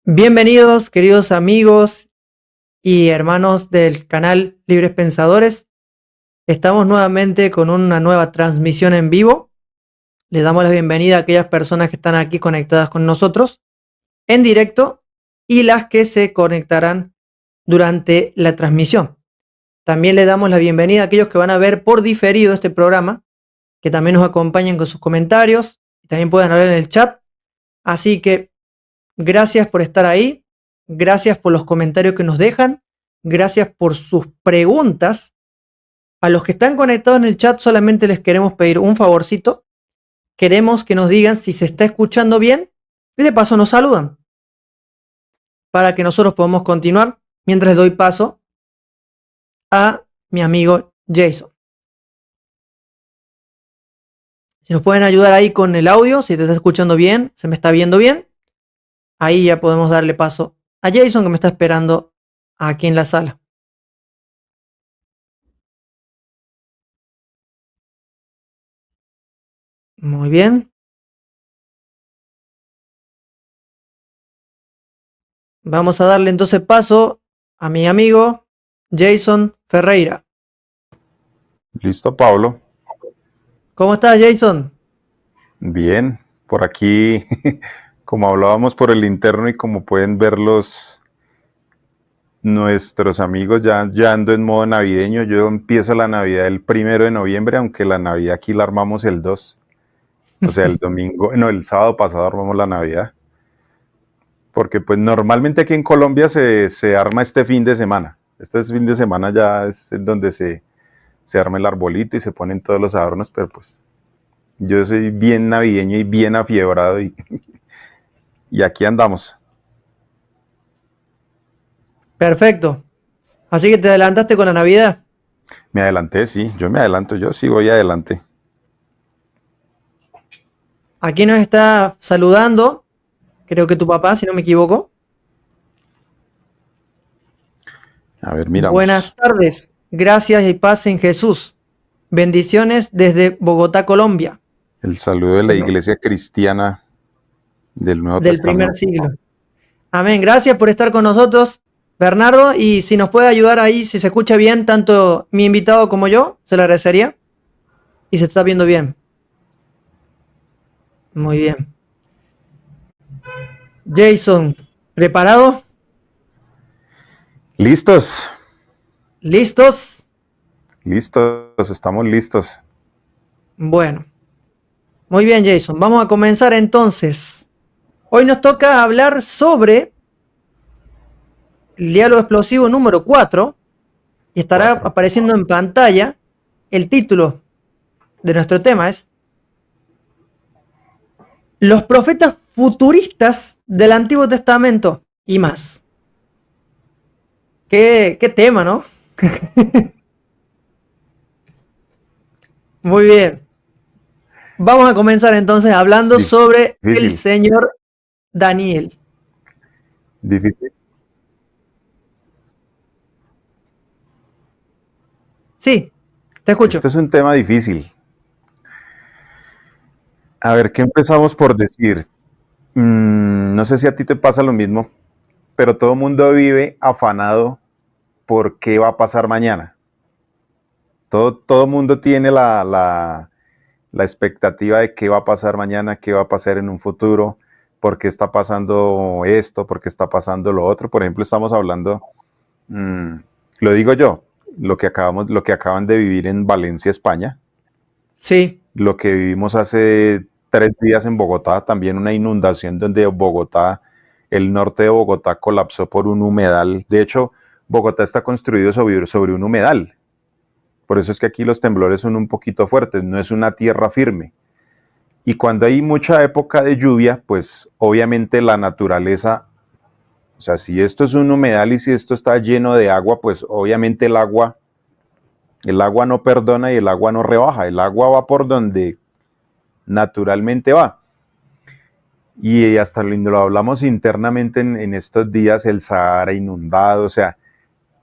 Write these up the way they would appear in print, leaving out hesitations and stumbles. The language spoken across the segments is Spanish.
Bienvenidos, queridos amigos y hermanos del canal Libres Pensadores. Estamos nuevamente con una nueva transmisión en vivo. Les damos la bienvenida a aquellas personas que están aquí conectadas con nosotros en directo y las que se conectarán durante la transmisión. También le damos la bienvenida a aquellos que van a ver por diferido este programa, que también nos acompañen con sus comentarios y también pueden hablar en el chat. Así que gracias por estar ahí, gracias por los comentarios que nos dejan, gracias por sus preguntas. A los que están conectados en el chat solamente les queremos pedir un favorcito. Queremos que nos digan si se está escuchando bien y de paso nos saludan para que nosotros podamos continuar mientras le doy paso a mi amigo Jason. Si nos pueden ayudar ahí con el audio, si te está escuchando bien, se me está viendo bien, ahí ya podemos darle paso a Jason que me está esperando aquí en la sala. Muy bien. Vamos a darle entonces paso a mi amigo Jason Ferreira. Listo, Pablo. ¿Cómo estás, Jason? Bien, por aquí, como hablábamos por el interno y como pueden ver nuestros amigos, ya ando en modo navideño. Yo empiezo la Navidad el 1 de noviembre, aunque la Navidad aquí la armamos el 2. O sea, el domingo, no, el sábado pasado armamos la Navidad. Porque pues normalmente aquí en Colombia se arma este fin de semana. Este fin de semana ya es donde se arma el arbolito y se ponen todos los adornos, pero pues yo soy bien navideño y bien afiebrado y aquí andamos. Perfecto. Así que te adelantaste con la Navidad. Me adelanté, sí, yo me adelanto, yo sí voy adelante. Aquí nos está saludando, creo que tu papá, si no me equivoco. A ver, miramos. Buenas tardes, gracias y paz en Jesús. Bendiciones desde Bogotá, Colombia. El saludo de la Iglesia Cristiana del Nuevo Del Testamento. primer siglo. Amén, gracias por estar con nosotros, Bernardo, y si nos puede ayudar ahí, si se escucha bien, tanto mi invitado como yo, se lo agradecería. Y se está viendo bien. Muy bien. Jason, ¿preparado? ¿Listos? ¿Listos? Listos, estamos listos. Bueno. Muy bien, Jason. Vamos a comenzar entonces. Hoy nos toca hablar sobre el diálogo explosivo número 4 y estará apareciendo en pantalla. El título de nuestro tema es Los profetas futuristas del Antiguo Testamento y más. Qué tema, ¿no? Muy bien. Vamos a comenzar entonces hablando sobre el señor Daniel. Difícil. Sí, te escucho. Este es un tema difícil. A ver, ¿qué empezamos por decir? No sé si a ti te pasa lo mismo, pero todo el mundo vive afanado por qué va a pasar mañana. Todo el mundo tiene la expectativa de qué va a pasar mañana, qué va a pasar en un futuro, por qué está pasando esto, por qué está pasando lo otro. Por ejemplo, estamos hablando, lo digo yo, lo que acaban de vivir en Valencia, España. Sí. Lo que vivimos hace 3 días en Bogotá, también una inundación donde Bogotá, el norte de Bogotá colapsó por un humedal. De hecho, Bogotá está construido sobre un humedal. Por eso es que aquí los temblores son un poquito fuertes, no es una tierra firme. Y cuando hay mucha época de lluvia, pues obviamente la naturaleza, o sea, si esto es un humedal y si esto está lleno de agua, pues obviamente el agua no perdona y el agua no rebaja, el agua va por donde naturalmente va. Y hasta lo hablamos internamente en estos días, el Sahara inundado, o sea,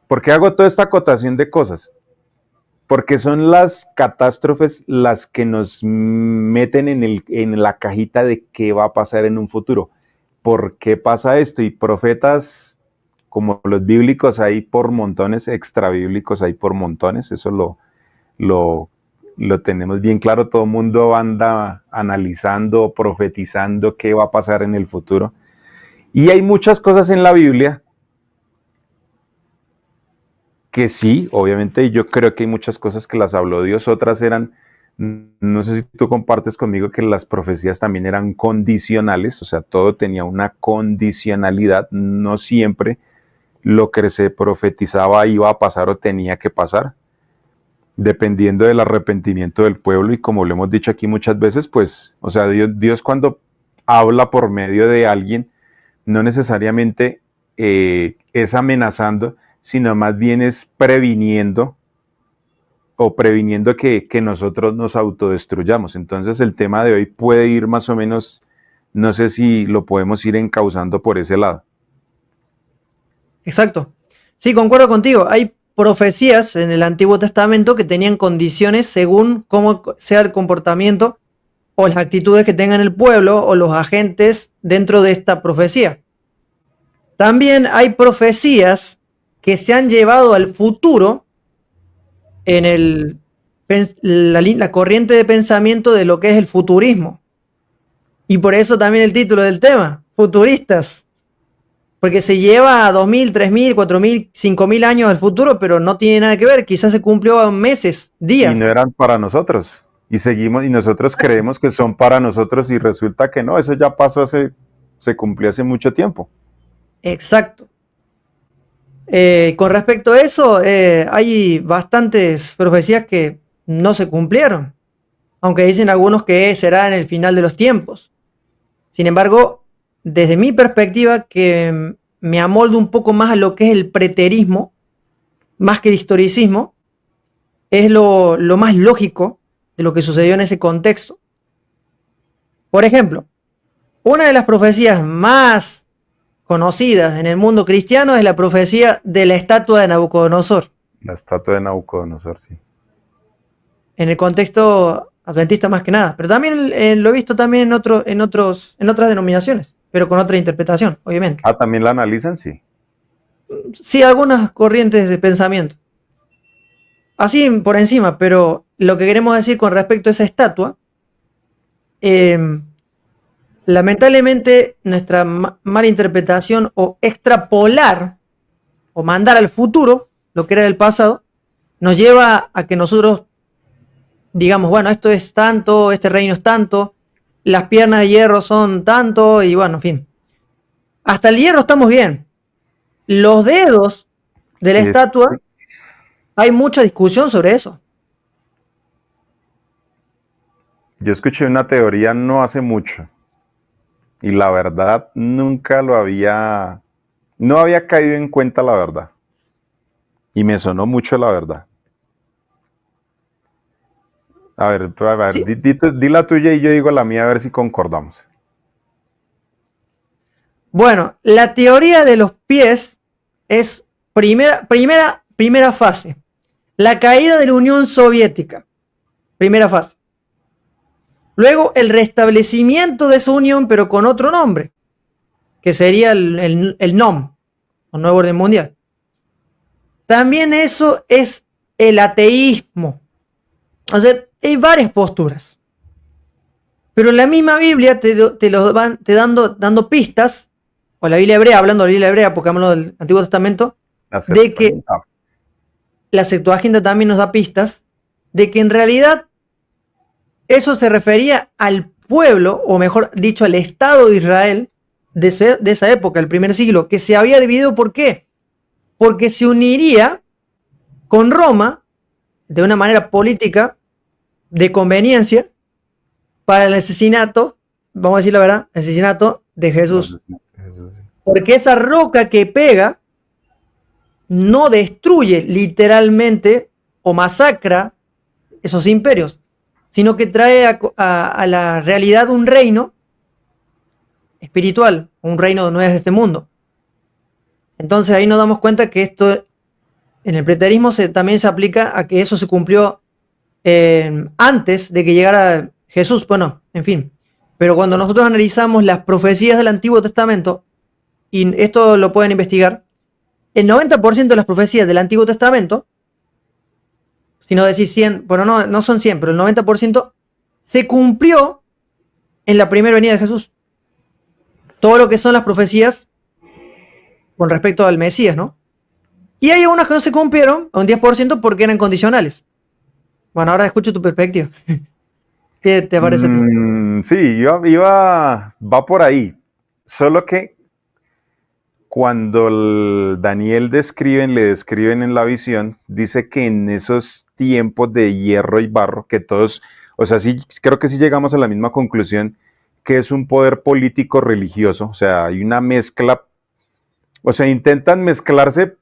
¿por qué hago toda esta acotación de cosas? Porque son las catástrofes las que nos meten en la cajita de qué va a pasar en un futuro. ¿por qué pasa esto? Y profetas como los bíblicos hay por montones, extra bíblicos hay por montones, eso lo, lo tenemos bien claro, todo el mundo anda analizando, profetizando qué va a pasar en el futuro. Y hay muchas cosas en la Biblia que sí, obviamente yo creo que hay muchas cosas que las habló Dios, otras eran, no sé si tú compartes conmigo que las profecías también eran condicionales, o sea, todo tenía una condicionalidad, no siempre lo que se profetizaba iba a pasar o tenía que pasar, dependiendo del arrepentimiento del pueblo y como lo hemos dicho aquí muchas veces, pues, o sea, Dios cuando habla por medio de alguien, no necesariamente es amenazando, sino más bien es previniendo o previniendo que nosotros nos autodestruyamos. Entonces el tema de hoy puede ir más o menos, no sé si lo podemos ir encauzando por ese lado. Exacto. Sí, concuerdo contigo. Hay profecías en el Antiguo Testamento que tenían condiciones según cómo sea el comportamiento o las actitudes que tengan el pueblo o los agentes dentro de esta profecía. También hay profecías que se han llevado al futuro en la corriente de pensamiento de lo que es el futurismo. Y por eso también el título del tema, futuristas. Porque se lleva a 2000, 3000, 4000, 5000 años al futuro, pero no tiene nada que ver. Quizás se cumplió en meses, Y no días. eran para nosotros. Y seguimos, y nosotros creemos que son para nosotros y resulta que no, eso ya pasó se cumplió hace mucho tiempo. Exacto. Con respecto a eso, hay bastantes profecías que no se cumplieron, aunque dicen algunos que será en el final de los tiempos. Sin embargo, desde mi perspectiva, que me amoldo un poco más a lo que es el preterismo, más que el historicismo, es lo más lógico de lo que sucedió en ese contexto. Por ejemplo, una de las profecías más conocidas en el mundo cristiano es la profecía de la estatua de Nabucodonosor. La estatua de Nabucodonosor, sí. En el contexto adventista más que nada, pero también lo he visto también en otras denominaciones, pero con otra interpretación, obviamente. Ah, también la analizan, sí. Sí, algunas corrientes de pensamiento. Así por encima, pero lo que queremos decir con respecto a esa estatua, eh, lamentablemente nuestra mala interpretación o extrapolar o mandar al futuro lo que era del pasado, nos lleva a que nosotros digamos, bueno, esto es tanto, este reino es tanto, las piernas de hierro son tanto, y bueno, en fin. Hasta el hierro estamos bien. Los dedos de la Es, estatua, hay mucha discusión sobre eso. yo escuché una teoría no hace mucho y la verdad nunca no había caído en cuenta la verdad y me sonó mucho la verdad. A ver, Sí. di la tuya y yo digo la mía a ver si concordamos. Bueno, la teoría de los pies es primera fase. La caída de la Unión Soviética. Primera fase. Luego el restablecimiento de esa unión, pero con otro nombre, que sería el NOM, o Nuevo Orden Mundial. También eso es el ateísmo. O sea, hay varias posturas. Pero la misma Biblia te lo van te dando pistas, o la Biblia hebrea, hablando de la Biblia hebrea, porque hablamos del Antiguo Testamento, de que la Septuaginta también nos da pistas de que en realidad eso se refería al pueblo, o mejor dicho, al Estado de Israel de esa época, el primer siglo, que se había dividido. ¿Por qué? Porque se uniría con Roma de una manera política de conveniencia para el asesinato, vamos a decir la verdad, el asesinato de Jesús. Porque esa roca que pega no destruye literalmente o masacra esos imperios, sino que trae a la realidad un reino espiritual, un reino no es de este mundo. Entonces ahí nos damos cuenta que esto en el preterismo también se aplica a que eso se cumplió antes de que llegara Jesús. Bueno, en fin. Pero cuando nosotros analizamos las profecías del Antiguo Testamento, y esto lo pueden investigar, el 90% de las profecías del Antiguo Testamento, si no decís 100, bueno, no son 100, pero el 90% se cumplió en la primera venida de Jesús. Todo lo que son las profecías con respecto al Mesías, ¿no? Y hay algunas que no se cumplieron, un 10%, porque eran condicionales. Bueno, ahora escucho tu perspectiva. ¿Qué te parece a ti? Sí, va por ahí. Solo que cuando Daniel le describen en la visión, dice que en esos tiempos de hierro y barro, que todos, o sea, sí, creo que sí llegamos a la misma conclusión, que es un poder político religioso, o sea, hay una mezcla, o sea, intentan mezclarse,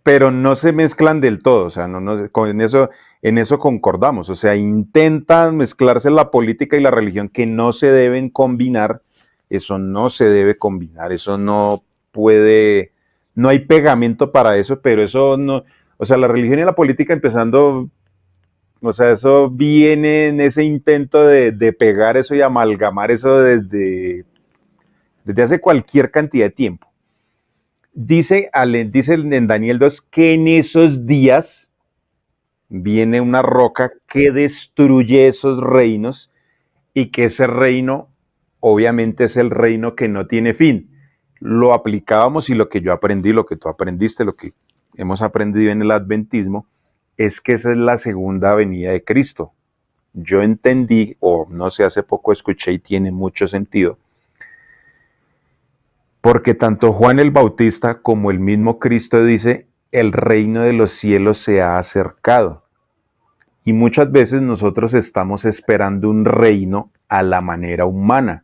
pero no se mezclan del todo, o sea, en eso concordamos, o sea, intentan mezclarse la política y la religión que no se deben combinar, eso no se debe combinar, eso no puede, no hay pegamento para eso, pero eso no, o sea, la religión y la política empezando, o sea, eso viene en ese intento de pegar eso y amalgamar eso desde hace cualquier cantidad de tiempo. Dice en Daniel 2 que en esos días viene una roca que destruye esos reinos y que ese reino obviamente es el reino que no tiene fin. Lo aplicábamos y lo que yo aprendí, lo que tú aprendiste, lo que hemos aprendido en el adventismo, es que esa es la segunda venida de Cristo. Yo entendí, o no sé, hace poco escuché y tiene mucho sentido, porque tanto Juan el Bautista como el mismo Cristo dice, el reino de los cielos se ha acercado. Y muchas veces nosotros estamos esperando un reino a la manera humana.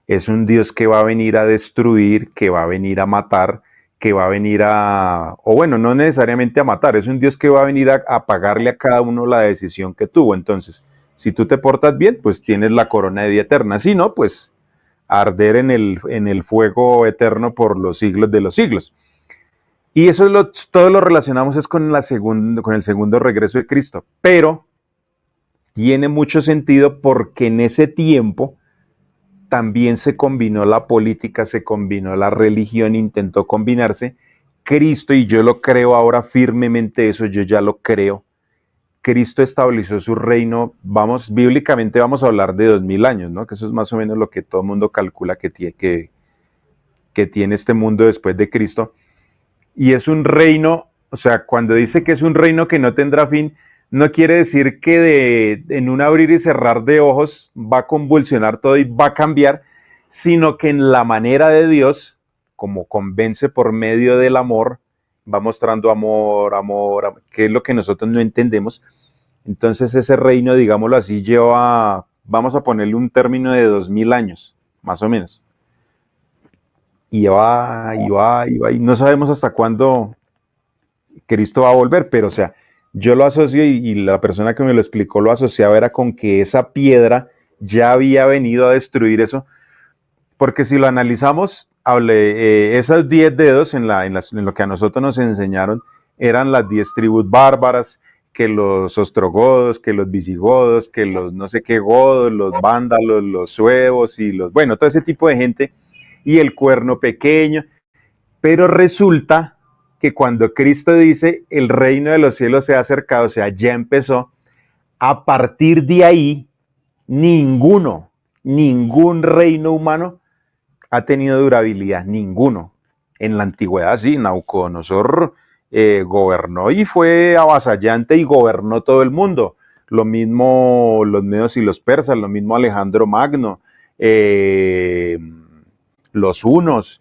Es un Dios que va a venir a destruir, que va a venir a matar, que va a venir o bueno, no necesariamente a matar, es un Dios que va a venir a pagarle a cada uno la decisión que tuvo. Entonces, si tú te portas bien, pues tienes la corona de vida eterna. Si no, pues arder en el fuego eterno por los siglos de los siglos. Y eso todo lo relacionamos es con el segundo regreso de Cristo. Pero tiene mucho sentido porque en ese tiempo también se combinó la política, se combinó la religión, intentó combinarse. Cristo, y yo lo creo ahora firmemente eso, yo ya lo creo, Cristo estableció su reino, bíblicamente vamos a hablar de 2000 años, ¿no? Que eso es más o menos lo que todo el mundo calcula que tiene este mundo después de Cristo. Y es un reino, o sea, cuando dice que es un reino que no tendrá fin, no quiere decir que en un abrir y cerrar de ojos va a convulsionar todo y va a cambiar, sino que en la manera de Dios, como convence por medio del amor, va mostrando amor, que es lo que nosotros no entendemos. Entonces ese reino, digámoslo así, vamos a ponerle un término de 2000 años, más o menos. Y va, y no sabemos hasta cuándo Cristo va a volver, pero o sea, yo lo asocio y la persona que me lo explicó lo asociaba era con que esa piedra ya había venido a destruir eso, porque si lo analizamos, esos 10 dedos en lo que a nosotros nos enseñaron eran las 10 tribus bárbaras, que los ostrogodos, que los visigodos, que los no sé qué godos, los vándalos, los suevos y bueno, todo ese tipo de gente, y el cuerno pequeño, pero resulta que cuando Cristo dice el reino de los cielos se ha acercado, o sea, ya empezó, a partir de ahí, ningún reino humano ha tenido durabilidad, ninguno. En la antigüedad sí, Nabucodonosor gobernó y fue avasallante y gobernó todo el mundo. Lo mismo los medos y los persas, lo mismo Alejandro Magno, los hunos,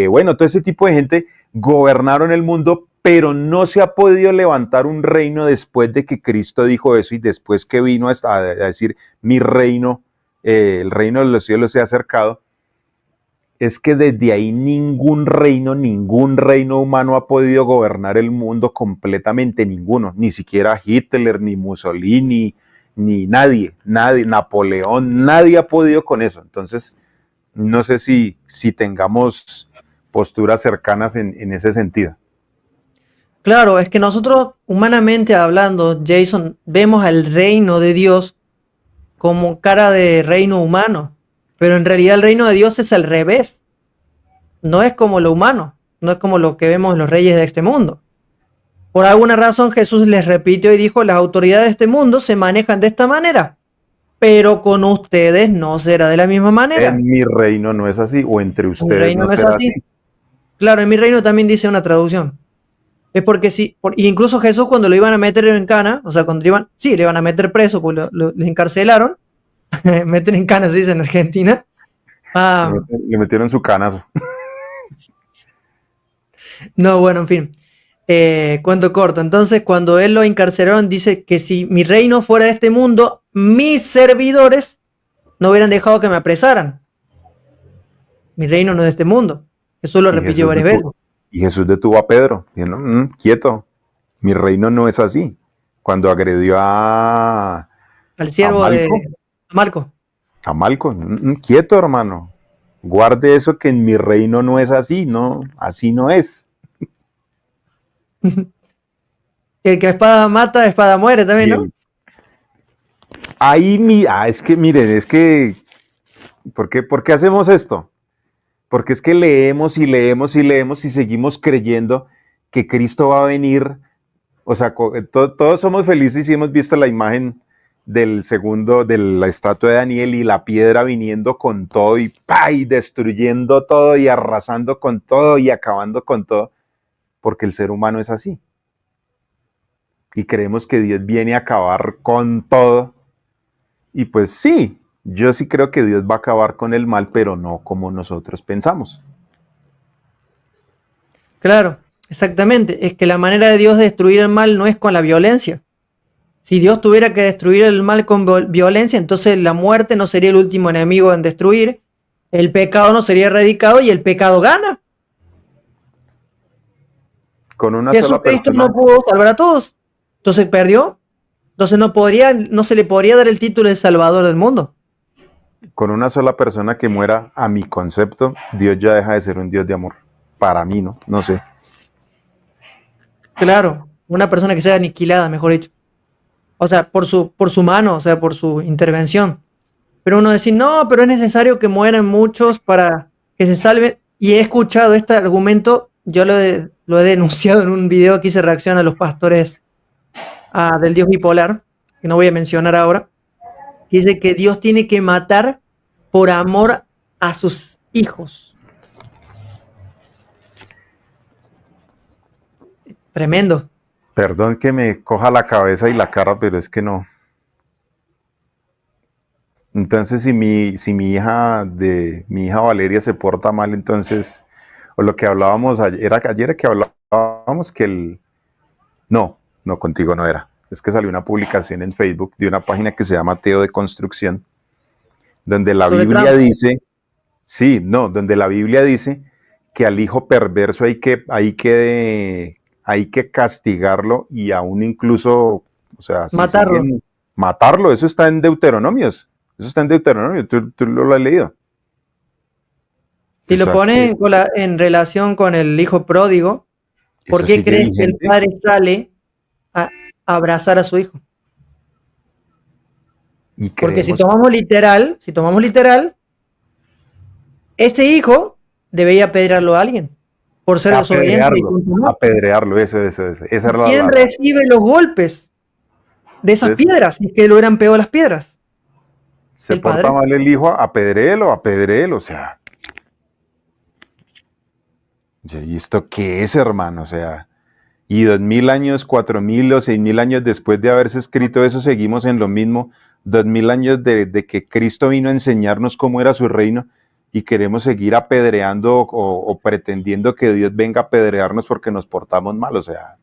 bueno, todo ese tipo de gente gobernaron el mundo, pero no se ha podido levantar un reino después de que Cristo dijo eso y después que vino a decir mi reino, el reino de los cielos se ha acercado. Es que desde ahí ningún reino humano ha podido gobernar el mundo completamente, ninguno, ni siquiera Hitler, ni Mussolini, ni nadie, Napoleón, nadie ha podido con eso. Entonces, no sé si tengamos posturas cercanas en ese sentido. Claro, es que nosotros, humanamente hablando, Jason, vemos al reino de Dios como cara de reino humano. Pero en realidad el reino de Dios es al revés. No es como lo humano, no es como lo que vemos en los reyes de este mundo. Por alguna razón Jesús les repitió y dijo, las autoridades de este mundo se manejan de esta manera, pero con ustedes no será de la misma manera. En mi reino no es así, o entre En mi ustedes reino no no es será así. así. Claro, en mi reino también dice una traducción. Es porque sí, incluso Jesús cuando lo iban a meter en cana, o sea, cuando le iban a meter preso, pues le encarcelaron, meter en cana se dice en Argentina. Ah, Le metieron su canazo. no, bueno, en fin. Cuento corto. Entonces, cuando él lo encarcelaron, dice que si mi reino fuera de este mundo, mis servidores no hubieran dejado que me apresaran. Mi reino no es de este mundo. Jesús lo Y repitió Jesús varias veces. detuvo a Pedro, diciendo, quieto, mi reino no es así. Cuando agredió Al a siervo de Malco, Marco. a Malco, quieto, hermano. Guarde eso que en mi reino no es así, no, así no es. El que espada mata, espada muere también, Y ¿no? es que miren, es que, ¿por qué hacemos esto? Porque es que leemos y leemos y leemos y seguimos creyendo que Cristo va a venir. O sea, todos somos felices y hemos visto la imagen del segundo, de la estatua de Daniel y la piedra viniendo con todo y, ¡pah!, y destruyendo todo y arrasando con todo y acabando con todo, porque el ser humano es así. Y creemos que Dios viene a acabar con todo. Y pues sí, yo sí creo que Dios va a acabar con el mal, pero no como nosotros pensamos. Claro, exactamente. Es que la manera de Dios de destruir el mal no es con la violencia. Si Dios tuviera que destruir el mal con violencia, entonces la muerte no sería el último enemigo en destruir, el pecado no sería erradicado y el pecado gana. Con una sola Jesucristo persona, no pudo salvar a todos, entonces perdió. Entonces no se le podría dar el título de Salvador del mundo. con una sola persona que muera, a mi concepto, Dios ya deja de ser un Dios de amor. Para mí, ¿no? No sé. Claro, una persona que sea aniquilada, mejor dicho. O sea, por su mano, o sea, por su intervención. Pero uno decir, no, pero es necesario que mueran muchos para que se salven. Y he escuchado este argumento, yo lo he denunciado en un video que hice reacción a los pastores del Dios bipolar, que no voy a mencionar ahora, que dice que Dios tiene que matar por amor a sus hijos. Tremendo. Perdón que me coja la cabeza y la cara, pero es que no. Entonces, mi hija Valeria se porta mal, entonces, o lo que hablábamos ayer que hablábamos que no, contigo no era. Es que salió una publicación en Facebook de una página que se llama Teo de Construcción, donde la Sobre Biblia Trump. dice, sí, no, donde la Biblia dice que al hijo perverso hay que castigarlo y aún incluso, o sea, si Matarlo. siguen matarlo, eso está en Deuteronomios, tú lo has leído. Si O lo sea, pones en relación con el hijo pródigo, ¿por eso qué sigue crees que el vigente padre sale a abrazar a su hijo? y Porque creemos si tomamos literal, ese hijo debería apedrearlo a alguien por ser desobediente y contumaz. apedrearlo, esa era ¿Quién recibe los golpes de esas entonces, piedras? Si es que lo eran peor las piedras. se El porta padre. mal el hijo, apedréelo, o sea, ¿y esto qué es, hermano? O sea, y 2000 años, 4000 o 6000 años después de haberse escrito eso, seguimos en lo mismo. 2000 años de que Cristo vino a enseñarnos cómo era su reino y queremos seguir apedreando o pretendiendo que Dios venga a apedrearnos porque nos portamos mal. O sea,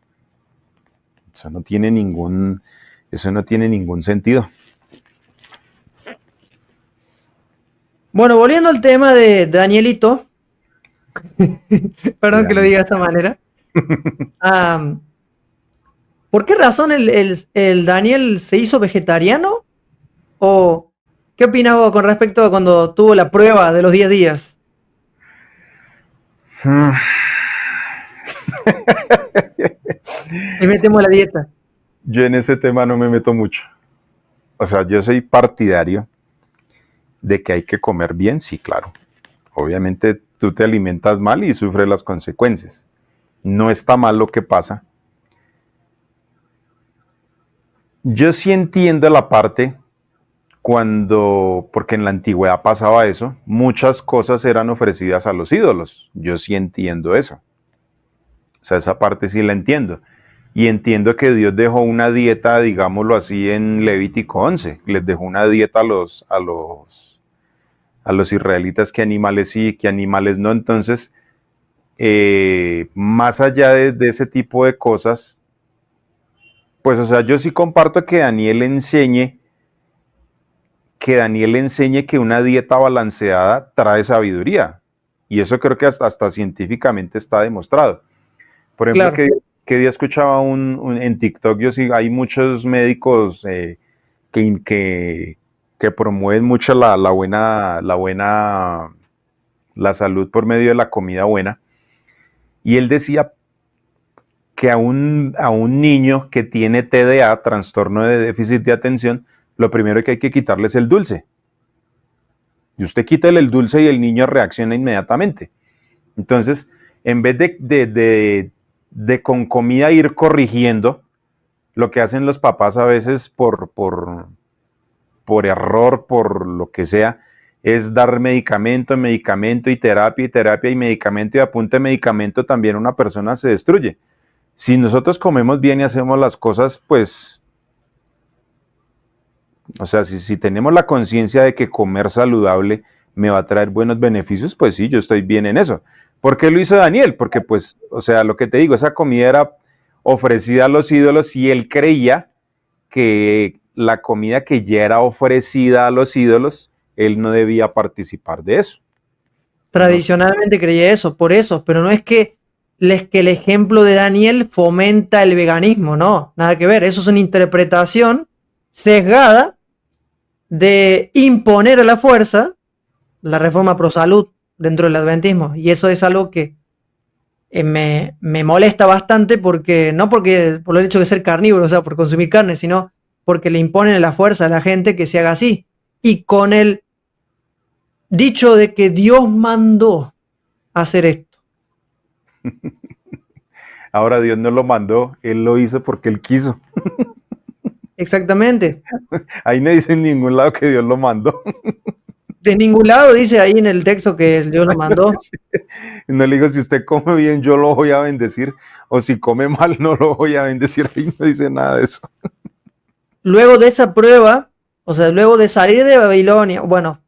eso no tiene ningún sentido. Bueno, volviendo al tema de Danielito, perdón que lo Daniel. diga de esta manera. ¿Por qué razón el Daniel se hizo vegetariano? ¿O qué opinas vos con respecto a cuando tuvo la prueba de los 10 días? Y metemos la dieta. Yo en ese tema no me meto mucho. O sea, yo soy partidario De que hay que comer bien, sí, claro. Obviamente tú te alimentas mal y sufres las consecuencias. No está mal lo que pasa. Yo sí entiendo la parte porque en la antigüedad pasaba eso, muchas cosas eran ofrecidas a los ídolos. Yo sí entiendo eso. O sea, esa parte sí la entiendo. Y entiendo que Dios dejó una dieta, digámoslo así, en Levítico 11. Les dejó una dieta a los israelitas, qué animales sí, qué animales no. Entonces, más allá de ese tipo de cosas, pues, o sea, yo sí comparto que Daniel enseñe que una dieta balanceada trae sabiduría. Y eso creo que hasta científicamente está demostrado. Por ejemplo, Claro. que día escuchaba en TikTok, yo sí, hay muchos médicos que promueven mucho la salud por medio de la comida buena. Y él decía que a un niño que tiene TDA, trastorno de déficit de atención, lo primero que hay que quitarle es el dulce. Y usted quítale el dulce y el niño reacciona inmediatamente. Entonces, en vez de con comida ir corrigiendo, lo que hacen los papás a veces por error, por lo que sea, es dar medicamento, medicamento y terapia y medicamento y a punta de medicamento también una persona se destruye. Si nosotros comemos bien y hacemos las cosas, pues, o sea, si tenemos la conciencia de que comer saludable me va a traer buenos beneficios, pues sí, yo estoy bien en eso. ¿Por qué lo hizo Daniel? Porque pues, o sea, lo que te digo, esa comida era ofrecida a los ídolos y él creía que la comida que ya era ofrecida a los ídolos, él no debía participar de eso. No sé. Tradicionalmente creía eso, por eso, pero no es que el ejemplo de Daniel fomenta el veganismo, no, nada que ver, eso es una interpretación sesgada de imponer a la fuerza la reforma pro salud dentro del adventismo, y eso es algo que me molesta bastante porque, no porque por el hecho de ser carnívoro, o sea, por consumir carne, sino porque le imponen a la fuerza a la gente que se haga así, y con el dicho de que Dios mandó hacer esto. Ahora Dios no lo mandó, él lo hizo porque él quiso. Exactamente. Ahí no dice en ningún lado que Dios lo mandó. De ningún lado dice ahí en el texto que Dios lo mandó. No le digo, si usted come bien, yo lo voy a bendecir, o si come mal, no lo voy a bendecir. Ahí no dice nada de eso. Luego de esa prueba, o sea, luego de salir de Babilonia, bueno,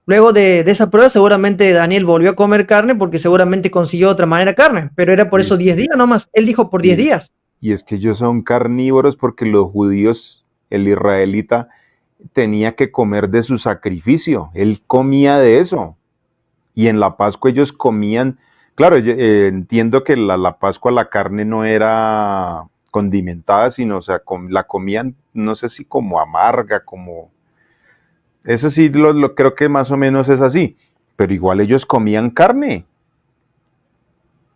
luego de esa prueba seguramente Daniel volvió a comer carne porque seguramente consiguió de otra manera carne, pero era por Y esos es, 10 días nomás. Él dijo por 10 y, días. y es que ellos son carnívoros porque los judíos, el israelita, tenía que comer de su sacrificio. Él comía de eso. Y en la Pascua ellos comían, claro, entiendo que la Pascua la carne no era condimentada, sino, o sea, la comían, no sé si como amarga, como... Eso sí, creo que más o menos es así, pero igual ellos comían carne.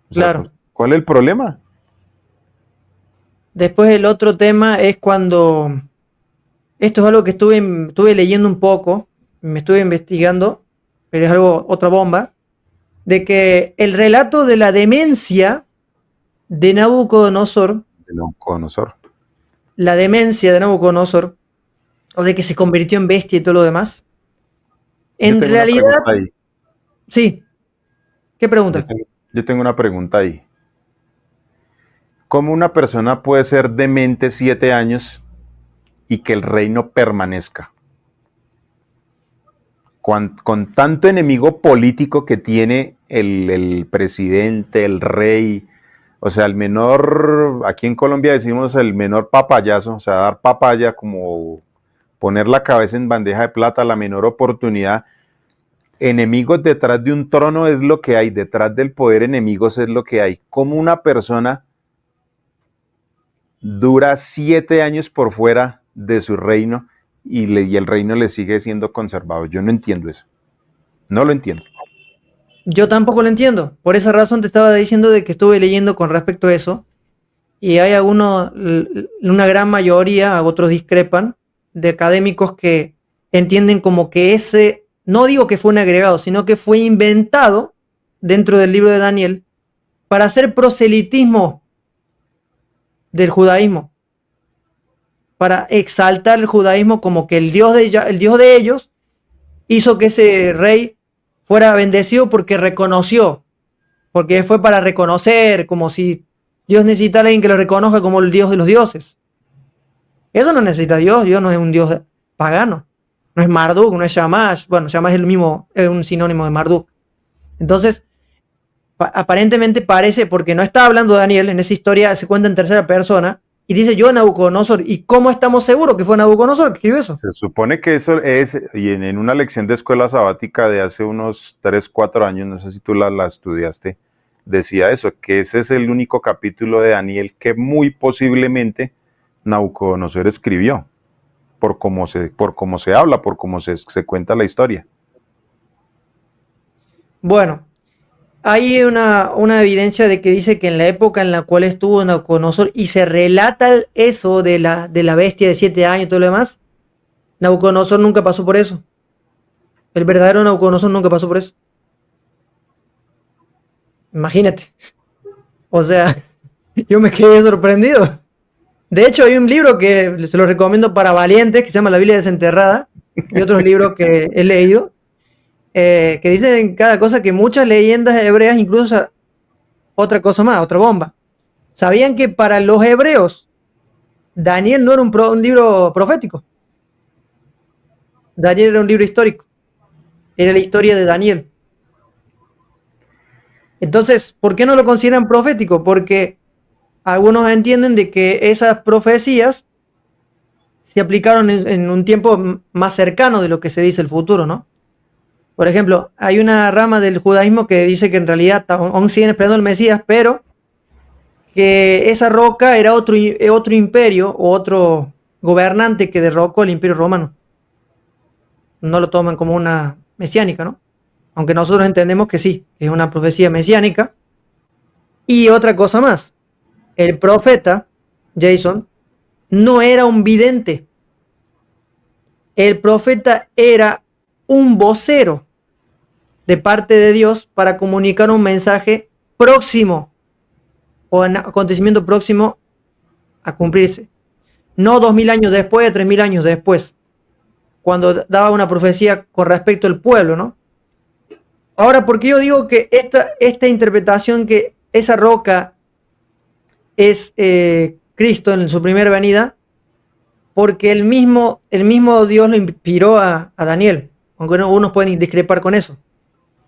O sea, Claro. ¿cuál es el problema? Después el otro tema es cuando, esto es algo que estuve leyendo un poco, me estuve investigando, pero es algo, otra bomba, de que el relato de la demencia de Nabucodonosor, De Nabucodonosor. la demencia de Nabucodonosor, o de que se convirtió en bestia y todo lo demás, Yo en tengo una realidad, pregunta ahí. sí. ¿Qué Yo pregunta? tengo, yo tengo una pregunta ahí. ¿Cómo una persona puede ser demente 7 años y que el reino permanezca? Con tanto enemigo político que tiene el presidente, el rey, o sea, el menor, aquí en Colombia decimos el menor papayazo, o sea, dar papaya como poner la cabeza en bandeja de plata, la menor oportunidad. Enemigos detrás de un trono es lo que hay, detrás del poder enemigos es lo que hay. ¿Cómo una persona dura 7 años por fuera de su reino y el reino le sigue siendo conservado? Yo no entiendo eso. No lo entiendo. Yo tampoco lo entiendo. Por esa razón te estaba diciendo de que estuve leyendo con respecto a eso. Y hay algunos, una gran mayoría, otros discrepan, de académicos que entienden como que no digo que fue un agregado, sino que fue inventado dentro del libro de Daniel para hacer proselitismo del judaísmo, para exaltar el judaísmo como que el Dios de ellos hizo que ese rey fuera bendecido porque reconoció, porque fue para reconocer, como si Dios necesitara a alguien que lo reconozca como el Dios de los dioses. Eso no necesita Dios. Dios no es un Dios pagano, no es Marduk, no es Shamash. Bueno, Shamash es el mismo, es un sinónimo de Marduk. Entonces, aparentemente parece, porque no está hablando Daniel, en esa historia se cuenta en tercera persona, y dice yo Nabucodonosor. ¿Y cómo estamos seguros que fue Nabucodonosor que escribió eso? Se supone que eso es, y en una lección de escuela sabática de hace unos 3, 4 años, no sé si tú la estudiaste, decía eso, que ese es el único capítulo de Daniel que muy posiblemente Nabucodonosor escribió, por cómo se habla, por cómo se cuenta la historia. Bueno, hay una evidencia de que dice que en la época en la cual estuvo Nabucodonosor y se relata eso de la bestia de 7 años y todo lo demás, Nabucodonosor nunca pasó por eso. El verdadero Nabucodonosor nunca pasó por eso. Imagínate. O sea, yo me quedé sorprendido. De hecho, hay un libro que se lo recomiendo para valientes que se llama La Biblia Desenterrada y otros libros que he leído que dicen cada cosa que muchas leyendas hebreas, incluso otra cosa más, otra bomba. ¿Sabían que para los hebreos Daniel no era un libro profético? Daniel era un libro histórico. Era la historia de Daniel. Entonces, ¿por qué no lo consideran profético? Porque algunos entienden de que esas profecías se aplicaron en un tiempo más cercano de lo que se dice el futuro, ¿no? Por ejemplo, hay una rama del judaísmo que dice que en realidad aún siguen esperando el Mesías, pero que esa roca era otro imperio o otro gobernante que derrocó el imperio romano. No lo toman como una mesiánica, ¿no? Aunque nosotros entendemos que sí, que es una profecía mesiánica. Y otra cosa más, el profeta, Jason, no era un vidente. El profeta era un vocero de parte de Dios para comunicar un mensaje próximo o un acontecimiento próximo a cumplirse. No 2000 años después, 3000 años después, cuando daba una profecía con respecto al pueblo, ¿no? Ahora, ¿por qué yo digo que esta interpretación que esa roca es Cristo en su primera venida? Porque el mismo Dios lo inspiró a Daniel, aunque unos pueden discrepar con eso.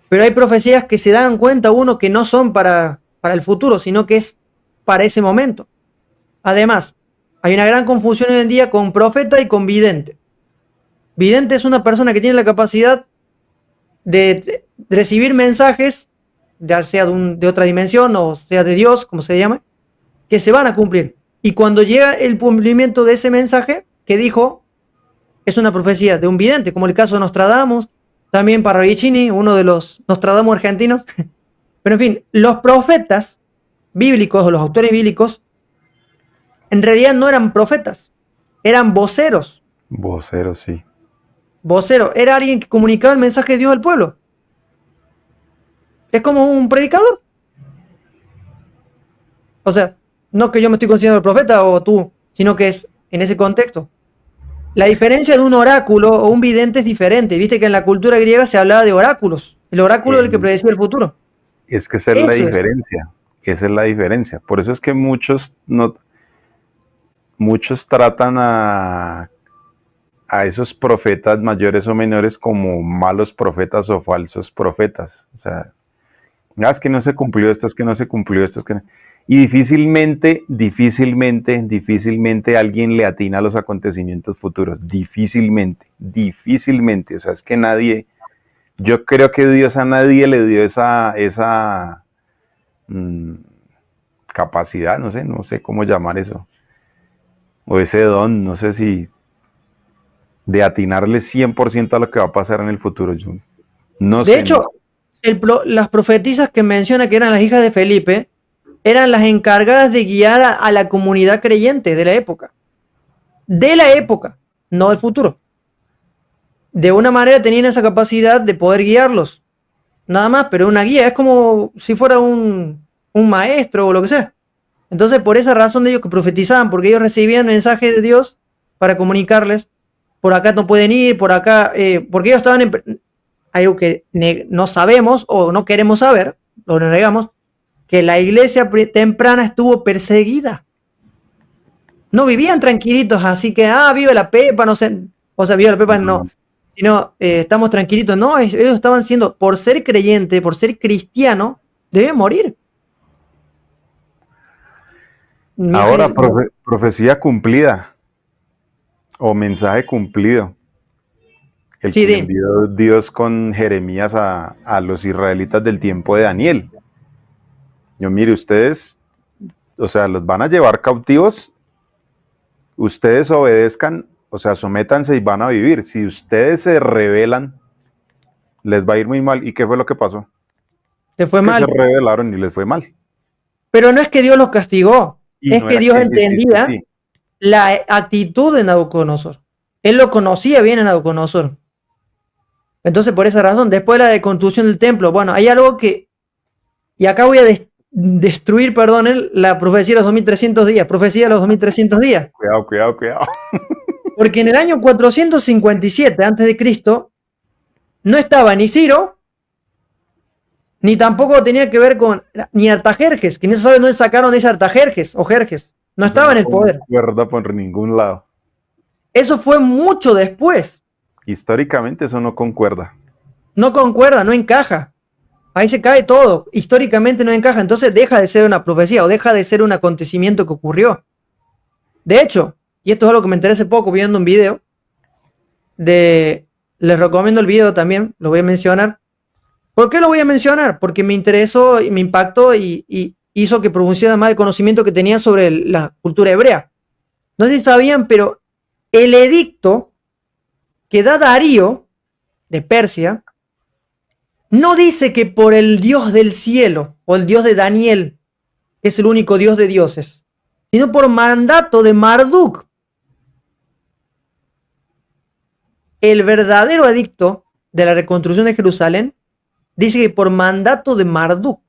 Pero hay profecías que se dan cuenta uno que no son para el futuro, sino que es para ese momento. Además, hay una gran confusión hoy en día con profeta y con vidente. Vidente es una persona que tiene la capacidad de recibir mensajes, ya sea de otra dimensión o sea de Dios, como se llama, que se van a cumplir. Y cuando llega el cumplimiento de ese mensaje que dijo, es una profecía de un vidente, como el caso de Nostradamus, también Parravicini, uno de los Nostradamus argentinos. Pero en fin, los profetas bíblicos o los autores bíblicos en realidad no eran profetas, eran voceros. Voceros, sí. Vocero, era alguien que comunicaba el mensaje de Dios al pueblo. Es como un predicador. O sea, no que yo me estoy considerando profeta o tú, sino que es en ese contexto. La diferencia de un oráculo o un vidente es diferente. Viste que en la cultura griega se hablaba de oráculos. El oráculo es el que predecía el futuro. Es que esa es la diferencia. Esa es la diferencia. Por eso es que muchos tratan a esos profetas mayores o menores como malos profetas o falsos profetas. O sea, es que no se cumplió esto, es que no se cumplió esto, es que no. Y difícilmente alguien le atina a los acontecimientos futuros. Difícilmente. O sea, es que yo creo que Dios a nadie le dio esa capacidad, no sé cómo llamar eso. O ese don, no sé si de atinarle 100% a lo que va a pasar en el futuro. Yo no sé. De hecho, las profetisas que menciona que eran las hijas de Felipe, eran las encargadas de guiar a la comunidad creyente de la época. De la época, no del futuro. de una manera tenían esa capacidad de poder guiarlos. Nada más, pero una guía, es como si fuera un maestro o lo que sea. Entonces, por esa razón de ellos que profetizaban, porque ellos recibían mensajes de Dios para comunicarles, por acá no pueden ir, por acá, porque ellos estaban en algo que no sabemos o no queremos saber, lo negamos, que la iglesia temprana estuvo perseguida. No vivían tranquilitos, así que, vive la Pepa, no sé, o sea, vive la Pepa, no, sino estamos tranquilitos, no, ellos estaban siendo, por ser creyente, por ser cristiano, deben morir. Ahora, profecía cumplida o mensaje cumplido. El Sí, que le envió Dios con Jeremías a los israelitas del tiempo de Daniel. Yo, mire, ustedes, o sea, los van a llevar cautivos, ustedes obedezcan, o sea, sométanse y van a vivir. Si ustedes se rebelan, les va a ir muy mal. ¿Y qué fue lo que pasó? te fue Que mal. se rebelaron y les fue mal. Pero no es que Dios los castigó, Y es no que era Dios que entendía sí. la actitud de Nabucodonosor. Él lo conocía bien a Nabucodonosor. Entonces, por esa razón, después de la deconstrucción del templo, bueno, hay algo que, y acá voy a destruir, perdón, la profecía de los 2300 días, profecía de los 2300 días. Cuidado. Porque en el año 457 a.C. no estaba ni Ciro, ni tampoco tenía que ver con, ni Artajerjes, que no se sabe dónde sacaron de ese Artajerjes o Jerjes. No Eso estaba no en el poder. concuerda por ningún lado. Eso fue mucho después. Históricamente eso no concuerda. No concuerda, no encaja. Ahí se cae todo. Históricamente no encaja. Entonces deja de ser una profecía o deja de ser un acontecimiento que ocurrió. De hecho, y esto es algo que me enteré hace poco viendo un video, les recomiendo el video también, lo voy a mencionar. ¿Por qué lo voy a mencionar? Porque me interesó y me impactó y hizo que pronunciara más el conocimiento que tenía sobre la cultura hebrea. No sé si sabían, pero el edicto que da Darío de Persia no dice que por el Dios del cielo o el Dios de Daniel, que es el único Dios de dioses, sino por mandato de Marduk. El verdadero edicto de la reconstrucción de Jerusalén dice que por mandato de Marduk,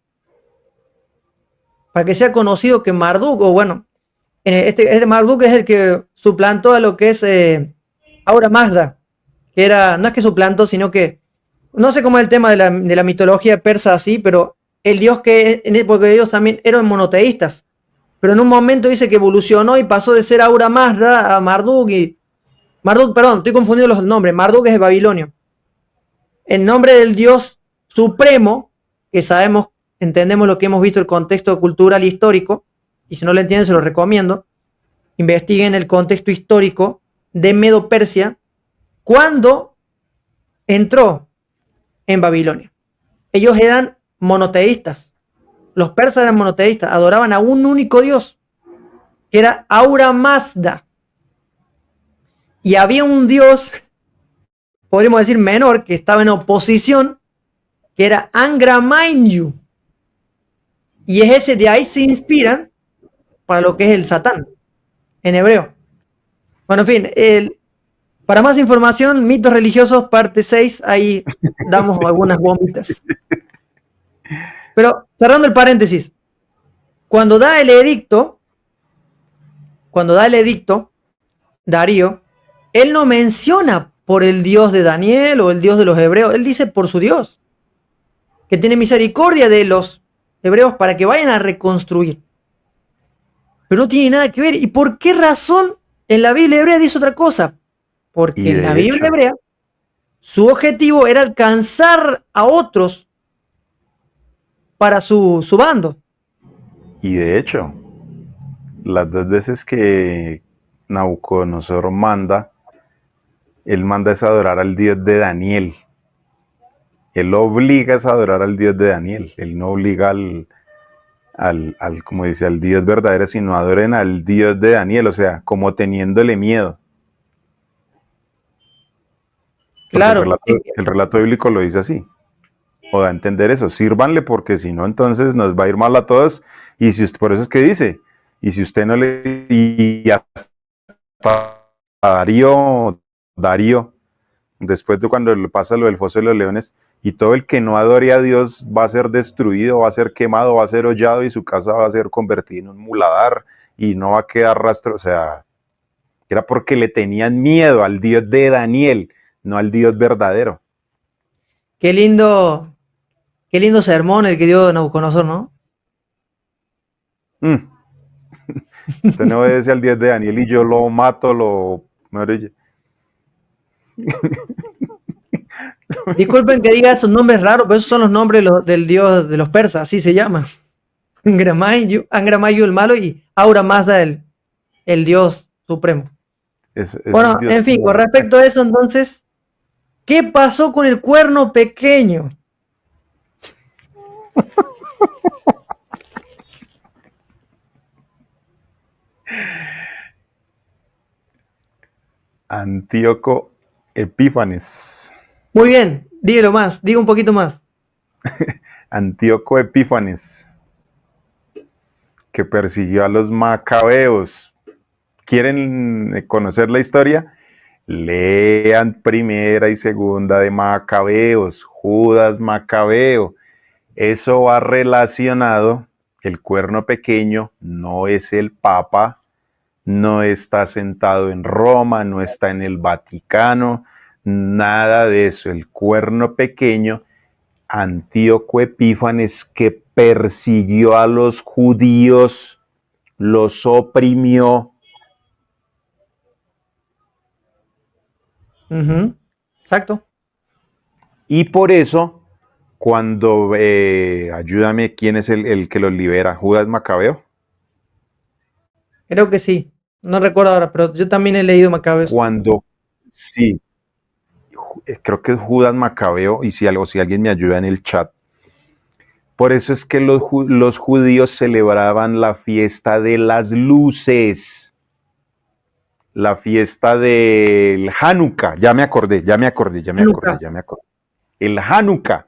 para que sea conocido que Marduk, o bueno, este Marduk es el que suplantó a lo que es Aura Mazda, que era, no es que suplantó, sino que, no sé cómo es el tema de la mitología persa así, pero el dios que, porque ellos también eran monoteístas, pero en un momento dice que evolucionó y pasó de ser Aura Mazda a Marduk Marduk, perdón, estoy confundiendo los nombres, Marduk es de Babilonia. En nombre del dios supremo, que sabemos, entendemos lo que hemos visto, el contexto cultural e histórico, y si no lo entienden se lo recomiendo, investiguen el contexto histórico de Medo-Persia cuando entró en Babilonia. Ellos eran monoteístas, los persas eran monoteístas, adoraban a un único dios, que era Aura Mazda. Y había un dios, podríamos decir menor, que estaba en oposición, que era Angra Mainyu. Y es ese, de ahí se inspiran para lo que es el Satán, en hebreo. Bueno, en fin, para más información, mitos religiosos, parte 6, ahí damos algunas bombitas. Pero cerrando el paréntesis, cuando da el edicto, Darío, él no menciona por el Dios de Daniel o el Dios de los hebreos, él dice por su Dios, que tiene misericordia de los hebreos para que vayan a reconstruir. Pero no tiene nada que ver. ¿Y por qué razón en la Biblia hebrea dice otra cosa? Porque en la Biblia hebrea su objetivo era alcanzar a otros para su bando. Y de hecho, las dos veces que Nabucodonosor manda, él manda es adorar al Dios de Daniel. Él obliga a adorar al Dios de Daniel. Él no obliga como dice, al Dios verdadero, sino adoren al Dios de Daniel, o sea, como teniéndole miedo. Claro. El relato bíblico lo dice así. O da a entender eso, sírvanle porque si no, entonces nos va a ir mal a todos. Y si por eso es que dice, y si usted no le... Y hasta Darío después de cuando pasa lo del foso de los leones, y todo el que no adore a Dios va a ser destruido, va a ser quemado, va a ser hollado y su casa va a ser convertida en un muladar y no va a quedar rastro, o sea, era porque le tenían miedo al Dios de Daniel, no al Dios verdadero. Qué lindo sermón el que dio Nabucodonosor, ¿no? Usted no obedece al Dios de Daniel y yo lo mato, lo... Disculpen que diga esos nombres raros, pero esos son los nombres del dios de los persas, así se llama. Angramayu el malo y Aura Mazda el dios supremo. Bueno, en fin, con respecto a eso entonces, ¿qué pasó con el cuerno pequeño? Antíoco Epífanes. Muy bien, dígalo más, diga un poquito más. Antíoco Epífanes, que persiguió a los macabeos. ¿Quieren conocer la historia? Lean primera y segunda de Macabeos, Judas Macabeo. Eso va relacionado, el cuerno pequeño no es el Papa, no está sentado en Roma, no está en el Vaticano, nada de eso. El cuerno pequeño, Antíoco Epífanes, que persiguió a los judíos, los oprimió. Exacto. Y por eso, cuando, ayúdame, ¿quién es el que los libera? ¿Judas Macabeo? Creo que sí. No recuerdo ahora, pero yo también he leído Macabeos. Cuando, sí, creo que es Judas Macabeo, y si alguien me ayuda en el chat. Por eso es que los judíos celebraban la fiesta de las luces, la fiesta del Hanukkah. Ya me acordé. El Hanukkah.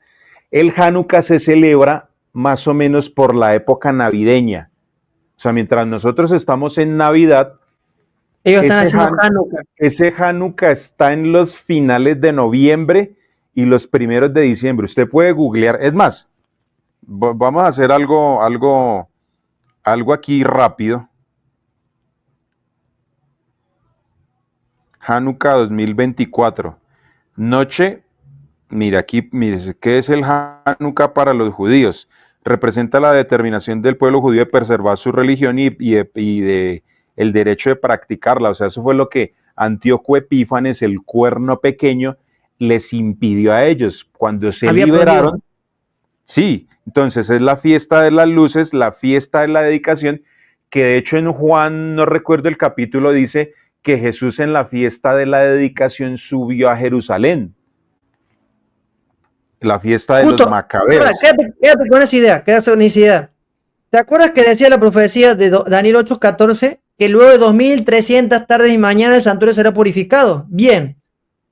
El Hanukkah se celebra más o menos por la época navideña. O sea, mientras nosotros estamos en Navidad, ellos están haciendo Hanukkah. Ese Hanukkah está en los finales de noviembre y los primeros de diciembre. Usted puede googlear. Es más, vamos a hacer algo aquí rápido. Hanukkah 2024. Noche, mira aquí, mire, ¿qué es el Hanukkah para los judíos? Representa la determinación del pueblo judío de preservar su religión y de el derecho de practicarla. O sea, eso fue lo que Antíoco Epífanes, el cuerno pequeño, les impidió a ellos. Cuando se liberaron, podido. Sí, entonces es la fiesta de las luces, la fiesta de la dedicación, que de hecho en Juan, no recuerdo el capítulo, dice que Jesús en la fiesta de la dedicación subió a Jerusalén. La fiesta de los macabeos. Quédate con esa idea, ¿Te acuerdas que decía la profecía de Daniel 8:14 que luego de 2300 tardes y mañanas el santuario será purificado? Bien,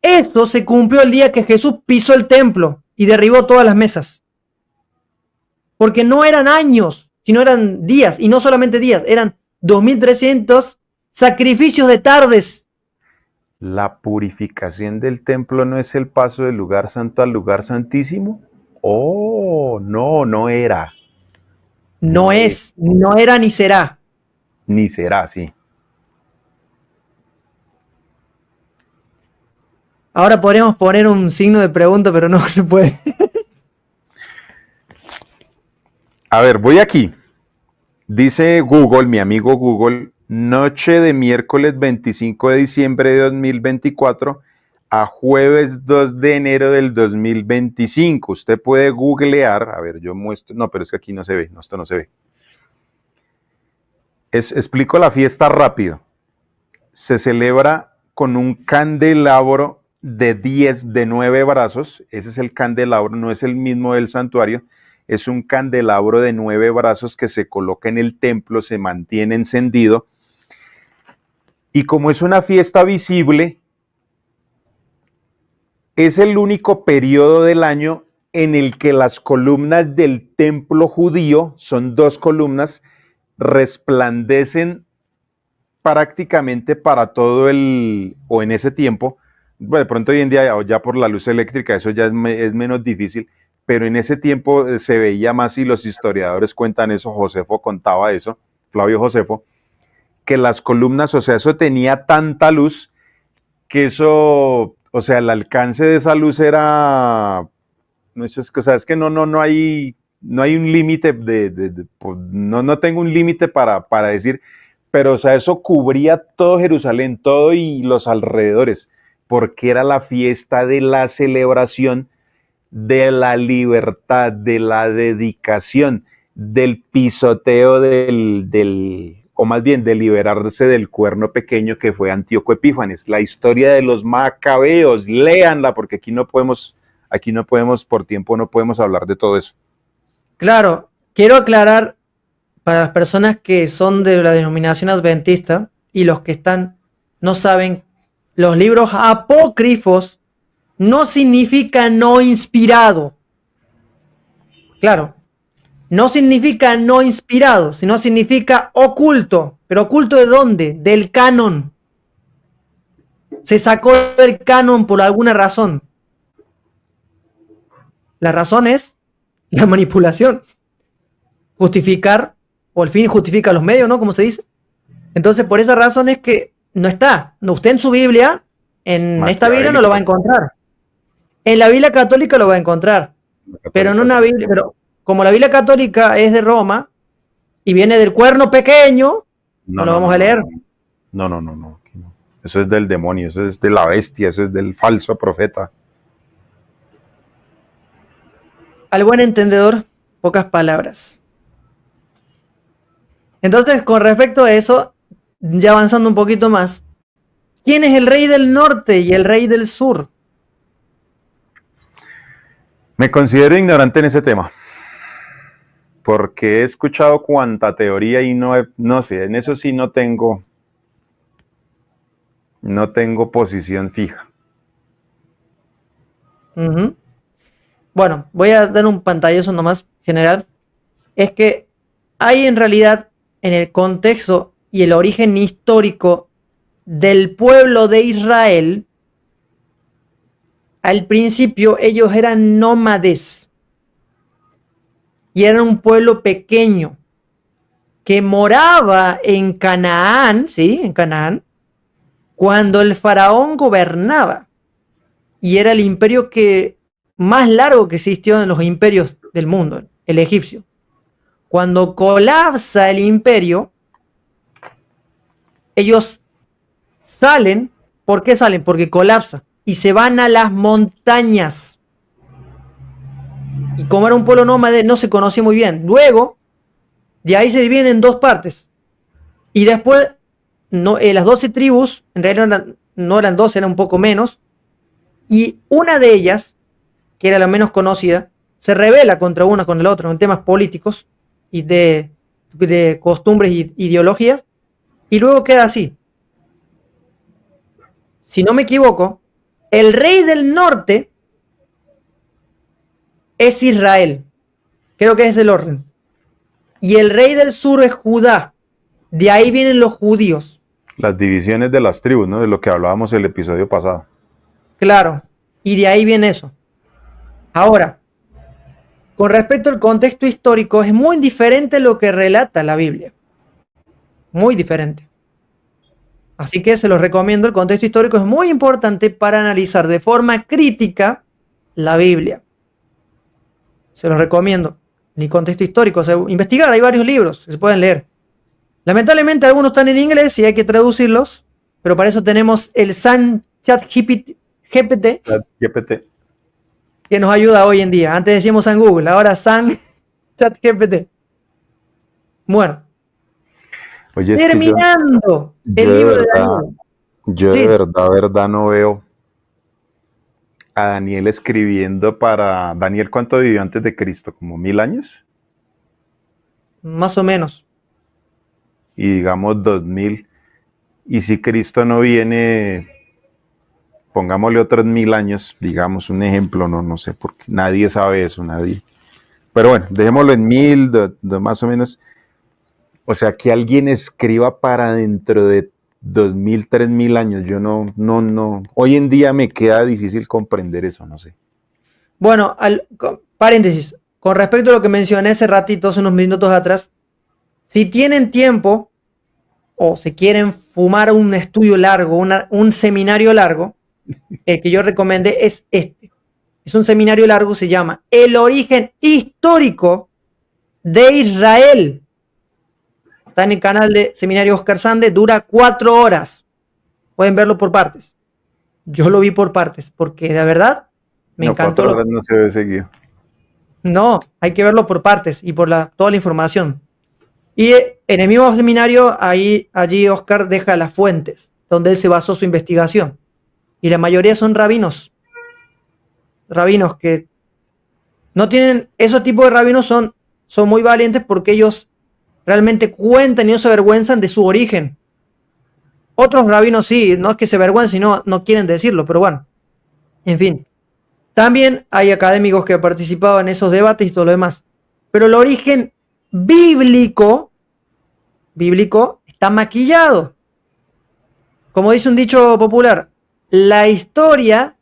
eso se cumplió el día que Jesús pisó el templo y derribó todas las mesas. Porque no eran años, sino eran días, y no solamente días, eran 2300 sacrificios de tardes. ¿La purificación del templo no es el paso del lugar santo al lugar santísimo? Oh, no era. No era ni será. Ni será, sí. Ahora podríamos poner un signo de pregunta, pero no se puede. A ver, voy aquí. Dice Google, mi amigo Google, noche de miércoles 25 de diciembre de 2024 a jueves 2 de enero del 2025. Usted puede googlear, a ver, yo muestro, no, pero es que aquí no se ve, no, esto no se ve. Explico la fiesta rápido. Se celebra con un candelabro de 9 brazos, ese es el candelabro, no es el mismo del santuario, es un candelabro de 9 brazos que se coloca en el templo, se mantiene encendido, y como es una fiesta visible, es el único periodo del año en el que las columnas del templo judío, son 2 columnas, resplandecen prácticamente para todo o en ese tiempo, bueno, de pronto hoy en día ya por la luz eléctrica eso ya es menos difícil, pero en ese tiempo se veía más y los historiadores cuentan eso, Josefo contaba eso, Flavio Josefo, que las columnas, o sea, eso tenía tanta luz que eso, o sea, el alcance de esa luz era, no es, o sea, es que no hay un límite pues, no tengo un límite para decir, pero o sea, eso cubría todo Jerusalén, todo y los alrededores, porque era la fiesta de la celebración, de la libertad, de la dedicación, del pisoteo o más bien de liberarse del cuerno pequeño que fue Antíoco Epífanes. La historia de los macabeos, léanla, porque aquí no podemos, por tiempo no podemos hablar de todo eso. Claro, quiero aclarar para las personas que son de la denominación adventista y los que no saben, los libros apócrifos no significa no inspirado. Claro, no significa no inspirado, sino significa oculto. ¿Pero oculto de dónde? Del canon. Se sacó del canon por alguna razón. La razón es la manipulación. Justificar, o el fin justifica los medios, ¿no? Como se dice. Entonces, por esa razón es que no está. Usted en su Biblia, en esta Biblia no lo va a encontrar. En la Biblia católica lo va a encontrar. Pero en una Biblia, pero como la Biblia católica es de Roma y viene del cuerno pequeño, no lo vamos a leer. No. Eso es del demonio, eso es de la bestia, eso es del falso profeta. Al buen entendedor, pocas palabras. Entonces, con respecto a eso, ya avanzando un poquito más, ¿quién es el rey del norte y el rey del sur? Me considero ignorante en ese tema, porque he escuchado cuanta teoría y no sé, en eso sí no tengo posición fija. Bueno, voy a dar un pantallazo nomás general. Es que hay en realidad en el contexto y el origen histórico del pueblo de Israel, al principio ellos eran nómades y eran un pueblo pequeño que moraba en Canaán, ¿sí? En Canaán, cuando el faraón gobernaba y era el imperio más largo que existió en los imperios del mundo, el egipcio. Cuando colapsa el imperio, ellos salen. ¿Por qué salen? Porque colapsa y se van a las montañas. Y como era un pueblo nómade, no se conocía muy bien. Luego, de ahí se dividen en dos partes. Y después, las 12 tribus, en realidad no eran 12, eran un poco menos. Y una de ellas, que era la menos conocida, se rebela contra una con el otro en temas políticos y de costumbres y ideologías. Y luego queda así. Si no me equivoco, el rey del norte es Israel. Creo que es el orden. Y el rey del sur es Judá. De ahí vienen los judíos. Las divisiones de las tribus, ¿no? De lo que hablábamos el episodio pasado. Claro. Y de ahí viene eso. Ahora, con respecto al contexto histórico, es muy diferente lo que relata la Biblia. Muy diferente. Así que se los recomiendo. El contexto histórico es muy importante para analizar de forma crítica la Biblia. Se los recomiendo. Ni contexto histórico. O sea, investigar, hay varios libros que se pueden leer. Lamentablemente algunos están en inglés y hay que traducirlos, pero para eso tenemos el SAN ChatGPT, que nos ayuda hoy en día. Antes decíamos SAN Google, ahora SAN ChatGPT. Bueno. Oye, terminando el libro de Daniel. Yo de verdad no veo a Daniel escribiendo para... ¿Daniel cuánto vivió antes de Cristo? ¿Como 1000 años? Más o menos. Y digamos 2000. Y si Cristo no viene, pongámosle otros 1000 años, digamos un ejemplo, no sé, porque nadie sabe eso, nadie. Pero bueno, dejémoslo en 1000, más o menos. O sea, que alguien escriba para dentro de 2000, 3000 años. Yo no. Hoy en día me queda difícil comprender eso, no sé. Bueno, paréntesis, con respecto a lo que mencioné hace ratito, hace unos minutos atrás, si tienen tiempo o se quieren fumar un estudio largo, un seminario largo, el que yo recomendé es este. Es un seminario largo, se llama El origen histórico de Israel. Está en el canal de Seminario Oscar Sande, dura 4 horas. Pueden verlo por partes. Yo lo vi por partes, porque de verdad me encantó. 4 horas no se ve seguido. No, hay que verlo por partes y por toda la información. Y en el mismo seminario, allí Oscar deja las fuentes donde él se basó su investigación. Y la mayoría son rabinos. Rabinos que no tienen, esos tipos de rabinos son muy valientes porque ellos realmente cuentan y no se avergüenzan de su origen. Otros rabinos sí, no es que se avergüencen, no quieren decirlo, pero bueno. En fin. También hay académicos que han participado en esos debates y todo lo demás. Pero el origen bíblico está maquillado. Como dice un dicho popular, la historia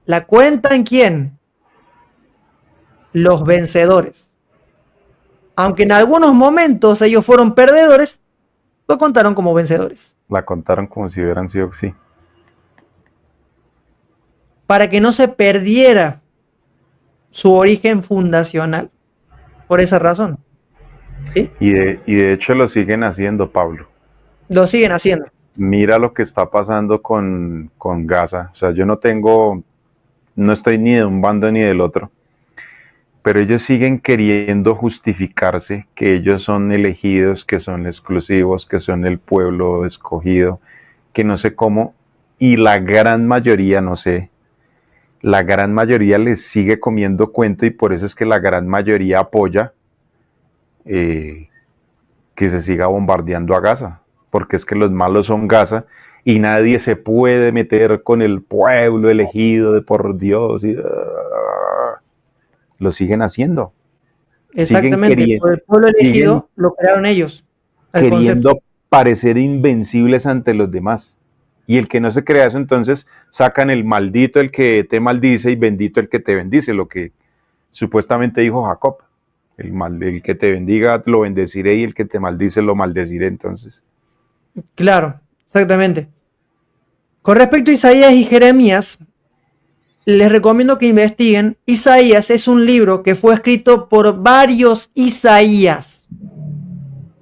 la cuentan ¿quién? Los vencedores. Aunque en algunos momentos ellos fueron perdedores, lo contaron como vencedores. La contaron como si hubieran sido, sí. Para que no se perdiera su origen fundacional. Por esa razón. ¿Sí? Y de hecho lo siguen haciendo, Pablo. Lo siguen haciendo. Mira lo que está pasando con Gaza. O sea, yo no estoy ni de un bando ni del otro. Pero ellos siguen queriendo justificarse que ellos son elegidos, que son exclusivos, que son el pueblo escogido, que no sé cómo. Y la gran mayoría, no sé, la gran mayoría les sigue comiendo cuento y por eso es que la gran mayoría apoya que se siga bombardeando a Gaza, porque es que los malos son Gaza y nadie se puede meter con el pueblo elegido de por Dios y lo siguen haciendo. Exactamente, por el pueblo elegido lo crearon ellos. Queriendo parecer invencibles ante los demás. Y el que no se crea eso, entonces sacan el maldito el que te maldice y bendito el que te bendice, lo que supuestamente dijo Jacob. El que te bendiga lo bendeciré y el que te maldice lo maldeciré, entonces. Claro, exactamente. Con respecto a Isaías y Jeremías, les recomiendo que investiguen. Isaías es un libro que fue escrito por varios Isaías.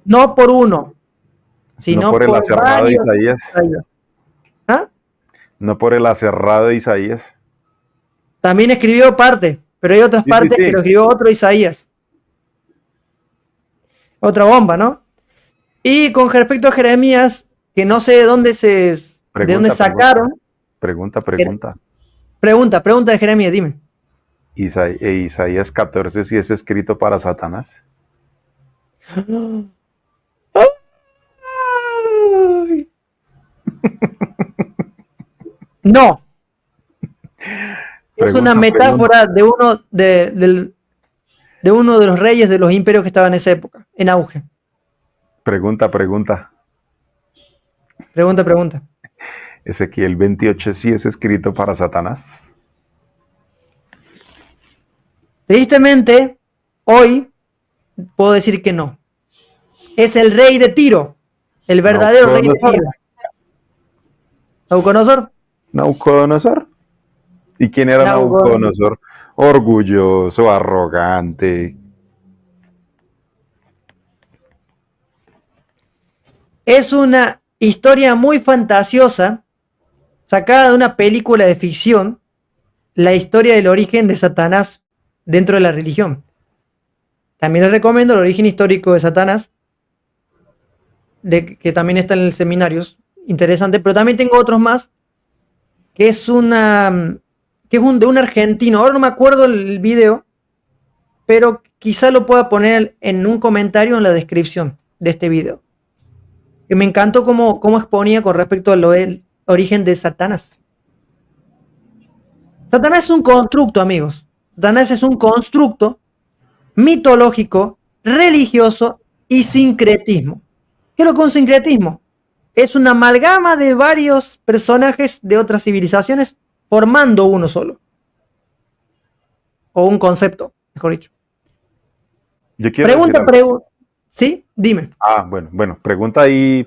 No por uno, sino no por el aserrado de Isaías. ¿Ah? No por el aserrado de Isaías. También escribió parte, pero hay otras partes que lo escribió otro Isaías. Otra bomba, ¿no? Y con respecto a Jeremías, que no sé de dónde de dónde sacaron. Pregunta. Pregunta de Jeremías, dime. Isaías 14 si es escrito para Satanás. No. Es una metáfora de uno de uno de los reyes de los imperios que estaban en esa época, en auge. Pregunta. Ezequiel 28 sí es escrito para Satanás. Tristemente, hoy puedo decir que no. Es el rey de Tiro, el verdadero rey de Tiro. Nabucodonosor. ¿Y quién era Nabucodonosor? Orgulloso, arrogante. Es una historia muy fantasiosa, sacada de una película de ficción, la historia del origen de Satanás dentro de la religión. También les recomiendo el origen histórico de Satanás, que también está en el seminario, interesante, pero también tengo otros más, que es de un argentino, ahora no me acuerdo el video, pero quizá lo pueda poner en un comentario en la descripción de este video. Que me encantó cómo exponía con respecto al origen de Satanás. Satanás es un constructo, amigos. Satanás es un constructo mitológico, religioso y sincretismo. ¿Qué es lo que es un sincretismo? es una amalgama de varios personajes de otras civilizaciones formando uno solo. O un concepto, mejor dicho. Yo quiero decir algo. Pregunta. ¿Sí? Dime. Bueno, pregunta ahí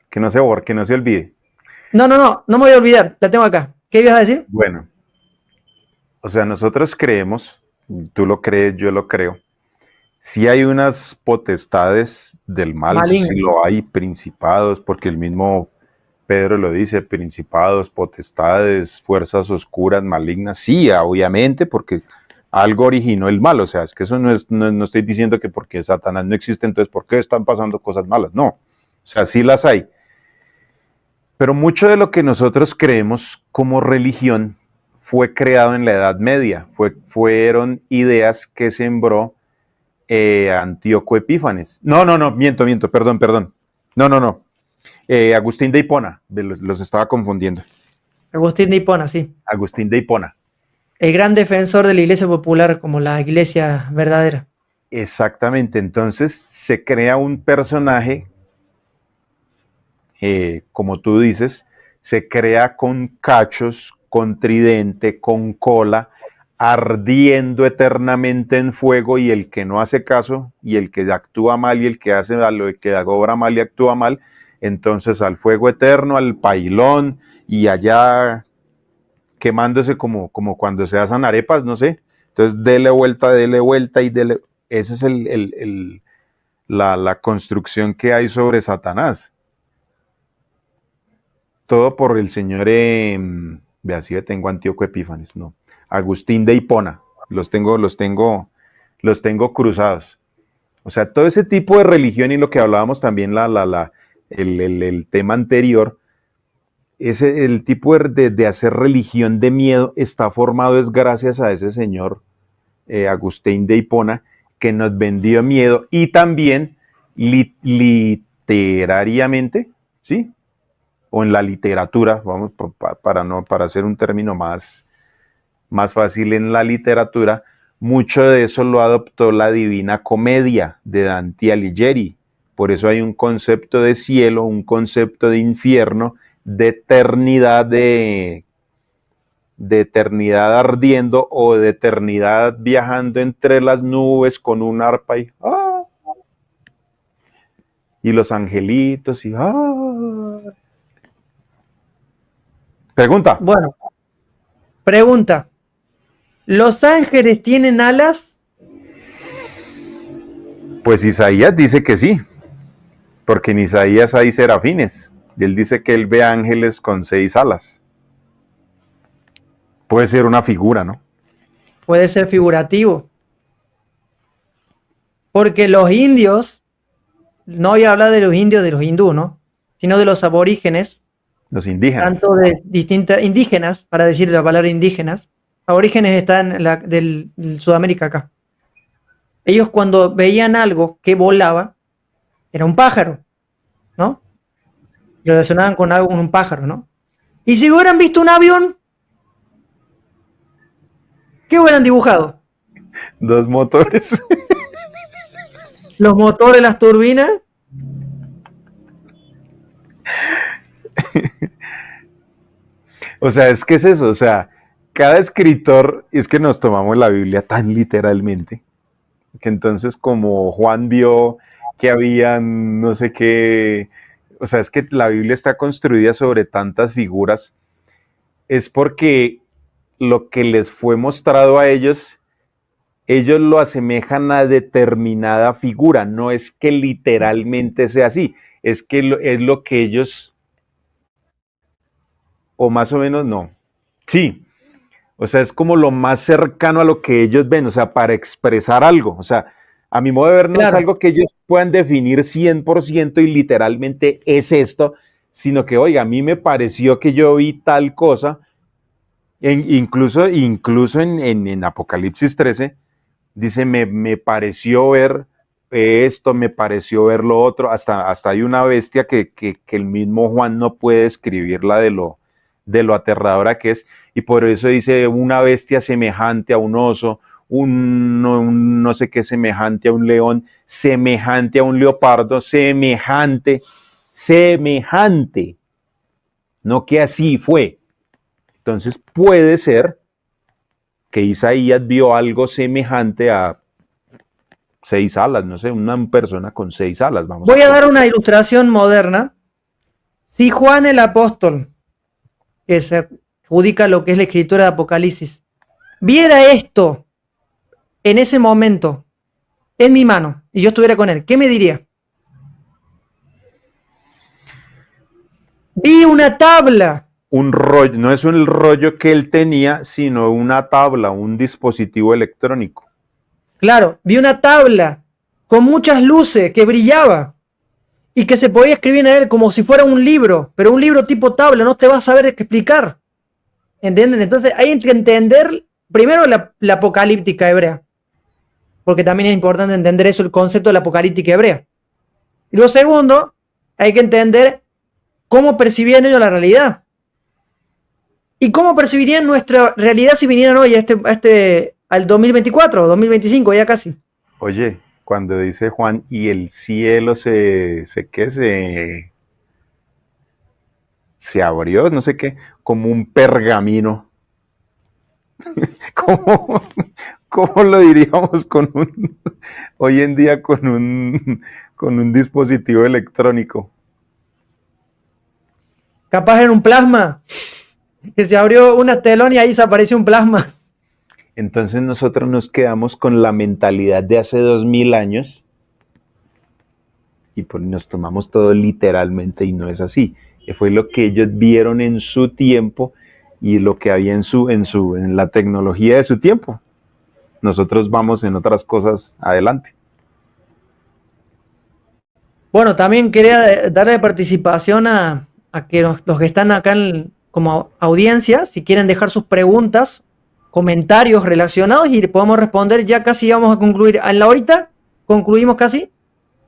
que no que no se olvide. No me voy a olvidar, la tengo acá. ¿Qué ibas a decir? Bueno, o sea, nosotros creemos, tú lo crees, yo lo creo, si hay unas potestades del mal, eso sí Maligno. lo hay, principados, porque el mismo Pedro lo dice, principados, potestades, fuerzas oscuras, malignas, sí, obviamente, porque algo originó el mal, o sea, es que eso no estoy diciendo que porque Satanás no existe, entonces ¿por qué están pasando cosas malas? No, o sea, sí las hay. Pero mucho de lo que nosotros creemos como religión fue creado en la Edad Media, fueron ideas que sembró Antíoco Epífanes. No, miento, perdón. No. Agustín de Hipona, los estaba confundiendo. Agustín de Hipona, sí. Agustín de Hipona. El gran defensor de la iglesia popular como la iglesia verdadera. Exactamente, entonces se crea un personaje, como tú dices, se crea con cachos, con tridente, con cola, ardiendo eternamente en fuego, y el que no hace caso y el que actúa mal y el que hace a lo que obra mal y actúa mal, entonces al fuego eterno, al pailón, y allá quemándose como cuando se hacen arepas, no sé. Entonces dele vuelta y dele. Esa es la construcción que hay sobre Satanás. Todo por el señor, ve así tengo Antíoco Epífanes, no. Agustín de Hipona, los tengo cruzados. O sea, todo ese tipo de religión y lo que hablábamos también, el tema anterior, el tipo de hacer religión de miedo está formado es gracias a ese señor Agustín de Hipona, que nos vendió miedo, y también literariamente, ¿sí? O en la literatura, vamos, para hacer un término más fácil, en la literatura, mucho de eso lo adoptó la Divina Comedia de Dante Alighieri. Por eso hay un concepto de cielo, un concepto de infierno, de eternidad ardiendo, o de eternidad viajando entre las nubes con un arpa y los angelitos y Pregunta. Bueno, pregunta. ¿Los ángeles tienen alas? Pues Isaías dice que sí, porque en Isaías hay serafines, y él dice que él ve ángeles con 6 alas. Puede ser una figura, ¿no? Puede ser figurativo. Porque los indios, no voy a hablar de los indios de los hindú, ¿no? Sino de los aborígenes, Los indígenas. tanto de distintas indígenas, para decir la palabra indígenas. Aborígenes están del Sudamérica acá. Ellos cuando veían algo que volaba, era un pájaro, ¿no? Lo relacionaban con algo, con un pájaro, ¿no? Y si hubieran visto un avión, ¿qué hubieran dibujado? 2 motores. Los motores, las turbinas. O sea, es que es eso, o sea, cada escritor, es que nos tomamos la Biblia tan literalmente, que entonces como Juan vio que habían no sé qué, o sea, es que la Biblia está construida sobre tantas figuras, es porque lo que les fue mostrado a ellos lo asemejan a determinada figura, no es que literalmente sea así, es que es lo que ellos, o más o menos no, sí, o sea, es como lo más cercano a lo que ellos ven, o sea, para expresar algo, o sea, a mi modo de ver no Claro. es algo que ellos puedan definir 100% y literalmente es esto, sino que, oiga, a mí me pareció que yo vi tal cosa, incluso en Apocalipsis 13, dice, me pareció ver esto, me pareció ver lo otro, hasta hay una bestia que el mismo Juan no puede escribirla de lo aterradora que es, y por eso dice una bestia semejante a un oso, un no sé qué semejante a un león, semejante a un leopardo, semejante, semejante, no que así fue. Entonces puede ser que Isaías vio algo semejante a 6 alas, no sé, una persona con 6 alas. Voy a dar una ilustración moderna. Si Juan el apóstol, que se adjudica lo que es la escritura de Apocalipsis, viera esto en ese momento en mi mano y yo estuviera con él, ¿qué me diría? Vi una tabla. Un rollo, no es el rollo que él tenía, sino una tabla, un dispositivo electrónico. Claro, vi una tabla con muchas luces que brillaba y que se podía escribir en él como si fuera un libro, pero un libro tipo tabla, no te vas a saber explicar. ¿Entienden? Entonces hay que entender primero la apocalíptica hebrea, porque también es importante entender eso, el concepto de la apocalíptica hebrea. Y lo segundo, hay que entender cómo percibían ellos la realidad. ¿Y cómo percibirían nuestra realidad si vinieran hoy al 2024 o 2025, ya casi? Oye, cuando dice Juan, y el cielo se abrió, no sé qué, como un pergamino. ¿Cómo, cómo lo diríamos hoy en día con un dispositivo electrónico? Capaz en un plasma, que se abrió una telón y ahí se apareció un plasma. Entonces nosotros nos quedamos con la mentalidad de hace 2000 años y pues nos tomamos todo literalmente y no es así. Fue lo que ellos vieron en su tiempo y lo que había en la tecnología de su tiempo. Nosotros vamos en otras cosas adelante. Bueno, también quería darle participación a que los que están acá como audiencia, si quieren dejar sus preguntas, comentarios relacionados y podemos responder. Ya casi vamos a concluir. En la horita concluimos casi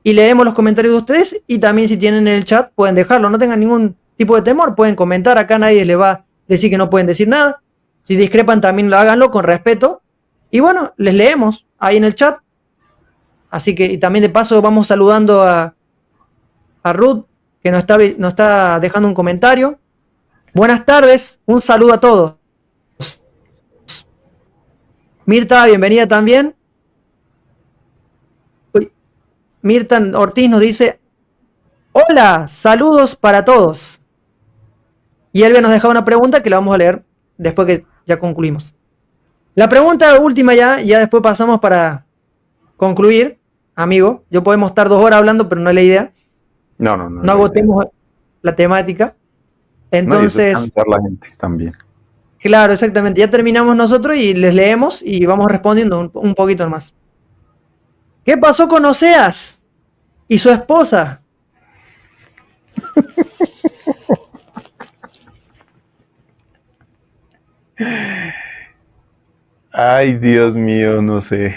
y leemos los comentarios de ustedes y también si tienen en el chat pueden dejarlo. No tengan ningún tipo de temor, pueden comentar. Acá nadie les va a decir que no pueden decir nada. Si discrepan también lo háganlo con respeto. Y bueno, les leemos ahí en el chat. Así que y también de paso vamos saludando a Ruth, que nos está dejando un comentario. Buenas tardes, un saludo a todos. Mirta, bienvenida también. Mirta Ortiz nos dice, hola, saludos para todos. Y Elvia nos deja una pregunta que la vamos a leer después que ya concluimos. La pregunta última ya después pasamos para concluir, amigo. Yo podemos estar 2 horas hablando, pero no es la idea. No agotemos la temática. Entonces. No, y cansar la gente también. Claro, exactamente. Ya terminamos nosotros y les leemos y vamos respondiendo un poquito más. ¿Qué pasó con Oseas y su esposa? Ay, Dios mío, no sé.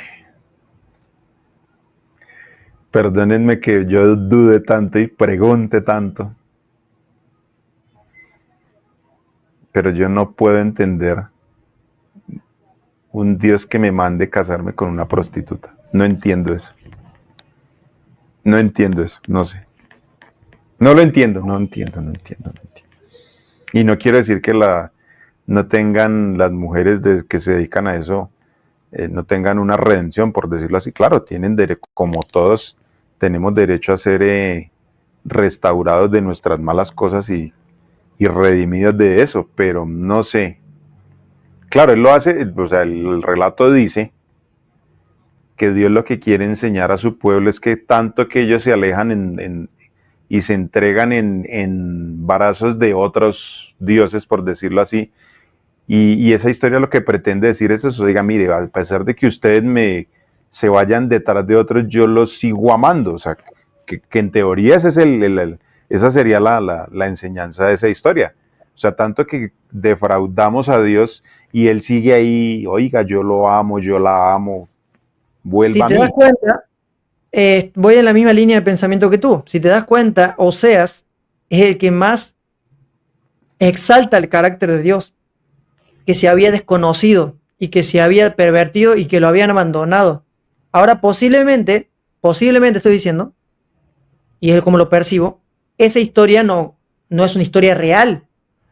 Perdónenme que yo dude tanto y pregunte tanto. Pero yo no puedo entender un Dios que me mande casarme con una prostituta. No entiendo eso. No entiendo eso, no sé. No lo entiendo, no entiendo. Y no quiero decir que no tengan las mujeres que se dedican a eso, no tengan una redención, por decirlo así. Claro, tienen derecho, como todos, tenemos derecho a ser restaurados de nuestras malas cosas y redimidos de eso, pero no sé. Claro, él lo hace, o sea, el relato dice que Dios lo que quiere enseñar a su pueblo es que tanto que ellos se alejan y se entregan en brazos de otros dioses, por decirlo así, y esa historia lo que pretende decir es eso, diga, mire, a pesar de que ustedes se vayan detrás de otros, yo los sigo amando, o sea, que en teoría ese es esa sería la enseñanza de esa historia. O sea, tanto que defraudamos a Dios y Él sigue ahí, oiga, yo lo amo, yo la amo, vuelva si te a mí. das cuenta, voy en la misma línea de pensamiento que tú. Si te das cuenta, Oseas es el que más exalta el carácter de Dios, que se había desconocido y que se había pervertido y que lo habían abandonado. Ahora posiblemente estoy diciendo, y es como lo percibo, esa historia no es una historia real,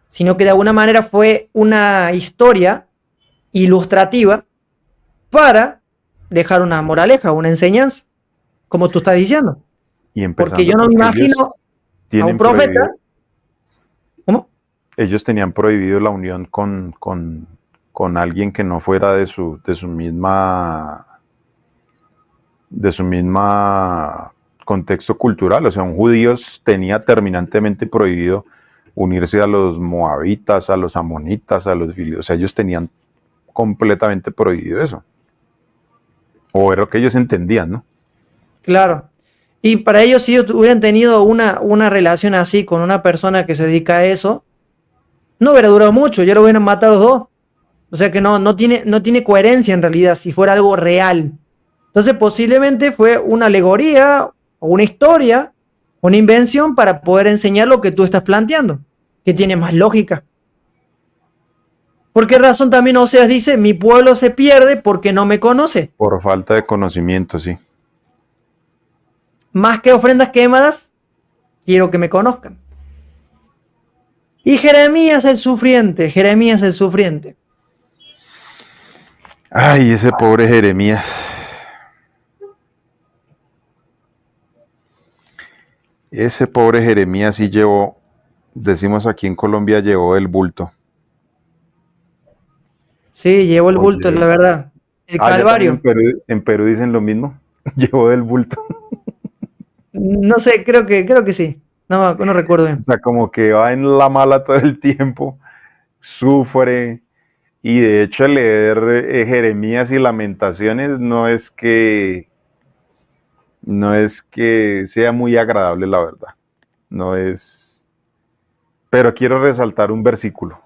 sino que de alguna manera fue una historia ilustrativa para dejar una moraleja, una enseñanza, como tú estás diciendo. Y Porque empezando yo no me porque ellos imagino a un tienen prohibido, profeta. ¿Cómo? ellos tenían prohibido la unión con alguien que no fuera de su misma contexto cultural. O sea, un judío tenía terminantemente prohibido unirse a los moabitas, a los amonitas, a los filios. O sea, ellos tenían completamente prohibido eso. O era lo que ellos entendían, ¿no? Claro. Y para ellos, si ellos hubieran tenido una relación así con una persona que se dedica a eso, no hubiera durado mucho, ya lo hubieran matado los dos. O sea que no tiene coherencia en realidad si fuera algo real. Entonces posiblemente fue una alegoría o una historia, una invención para poder enseñar lo que tú estás planteando, que tiene más lógica. ¿Por qué razón también Oseas dice, mi pueblo se pierde porque no me conoce? Por falta de conocimiento, sí. Más que ofrendas quemadas, quiero que me conozcan. Y Jeremías el sufriente, Jeremías el sufriente. Ay, ese pobre Jeremías. Ese pobre Jeremías sí llevó, decimos aquí en Colombia, llevó el bulto. Sí, llevó el bulto, Oye. la verdad. El Ah, ya también Calvario. En Perú dicen lo mismo. Llevó del bulto. No sé, creo que sí. No recuerdo O bien. sea, como que va en la mala todo el tiempo, sufre. Y de hecho leer Jeremías y Lamentaciones no es que sea muy agradable, la verdad. No es. Pero quiero resaltar un versículo.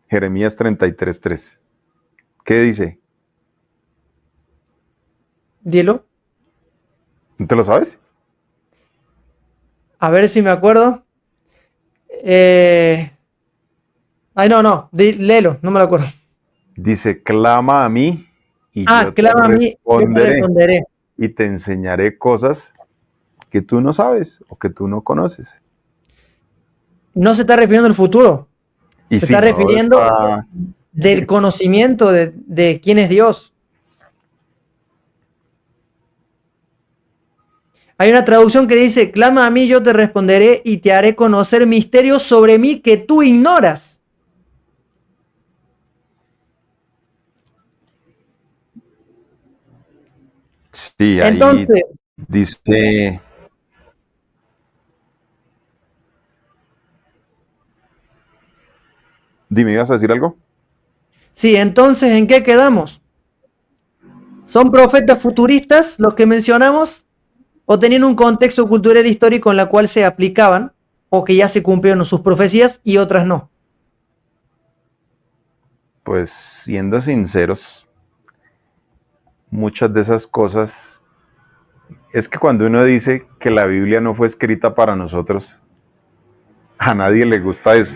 Jeremías 33:3. ¿Qué dice? Dilo. ¿No te lo sabes? A ver si me acuerdo. Eh... Ay, no. Léelo, no me lo acuerdo. Dice, clama a mí y Ah, yo te clama a mí, yo te responderé responderé. y te enseñaré cosas que tú no sabes o que tú no conoces. No se está refiriendo al futuro. Y Se está sí, no refiriendo está. del conocimiento de quién es Dios. Hay una traducción que dice, clama a mí, yo te responderé y te haré conocer misterios sobre mí que tú ignoras. Sí, ahí Entonces, dice, dime, ¿ibas a decir algo? sí, entonces, ¿en qué quedamos? ¿Son profetas futuristas los que mencionamos? ¿O tenían un contexto cultural histórico en la cual se aplicaban o que ya se cumplieron sus profecías y otras no? Pues siendo sinceros, muchas de esas cosas, es que cuando uno dice que la Biblia no fue escrita para nosotros, a nadie le gusta eso.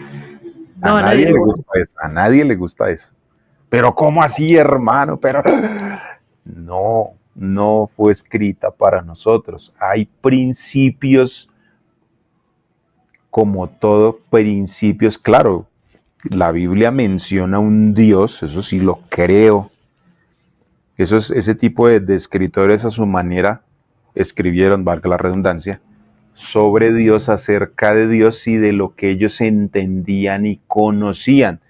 A No, a nadie nadie le le gusta. gusta eso. A nadie le gusta eso. Pero ¿cómo así, hermano? Pero no, no fue escrita para nosotros. Hay principios, como todo, principios, claro, la Biblia menciona un Dios, eso sí lo creo. Ese tipo de escritores a su manera escribieron, valga la redundancia, sobre Dios, acerca de Dios y de lo que ellos entendían y conocían.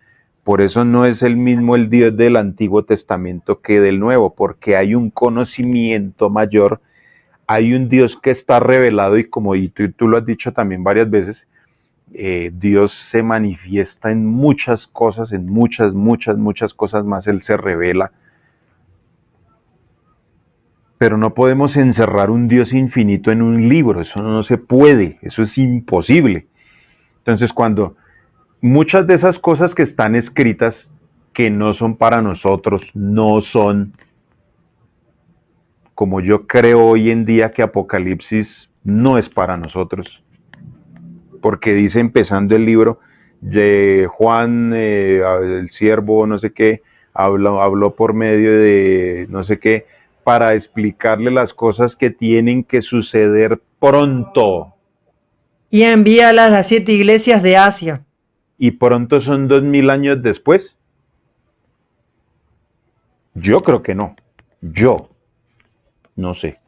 Por eso no es el mismo el Dios del Antiguo Testamento que del Nuevo, porque hay un conocimiento mayor, hay un Dios que está revelado y como tú lo has dicho también varias veces, Dios se manifiesta en muchas cosas, en muchas cosas más, Él se revela. Pero no podemos encerrar un Dios infinito en un libro, eso no se puede, eso es imposible. Entonces, cuando muchas de esas cosas que están escritas, que no son para nosotros, no son como yo creo hoy en día que Apocalipsis no es para nosotros, porque dice empezando el libro de Juan, el siervo, no sé qué, habló por medio de no sé qué, para explicarle las cosas que tienen que suceder pronto. Y envíalas a las 7 iglesias de Asia. ¿Y pronto son 2000 años después? Yo creo que no. Yo no sé.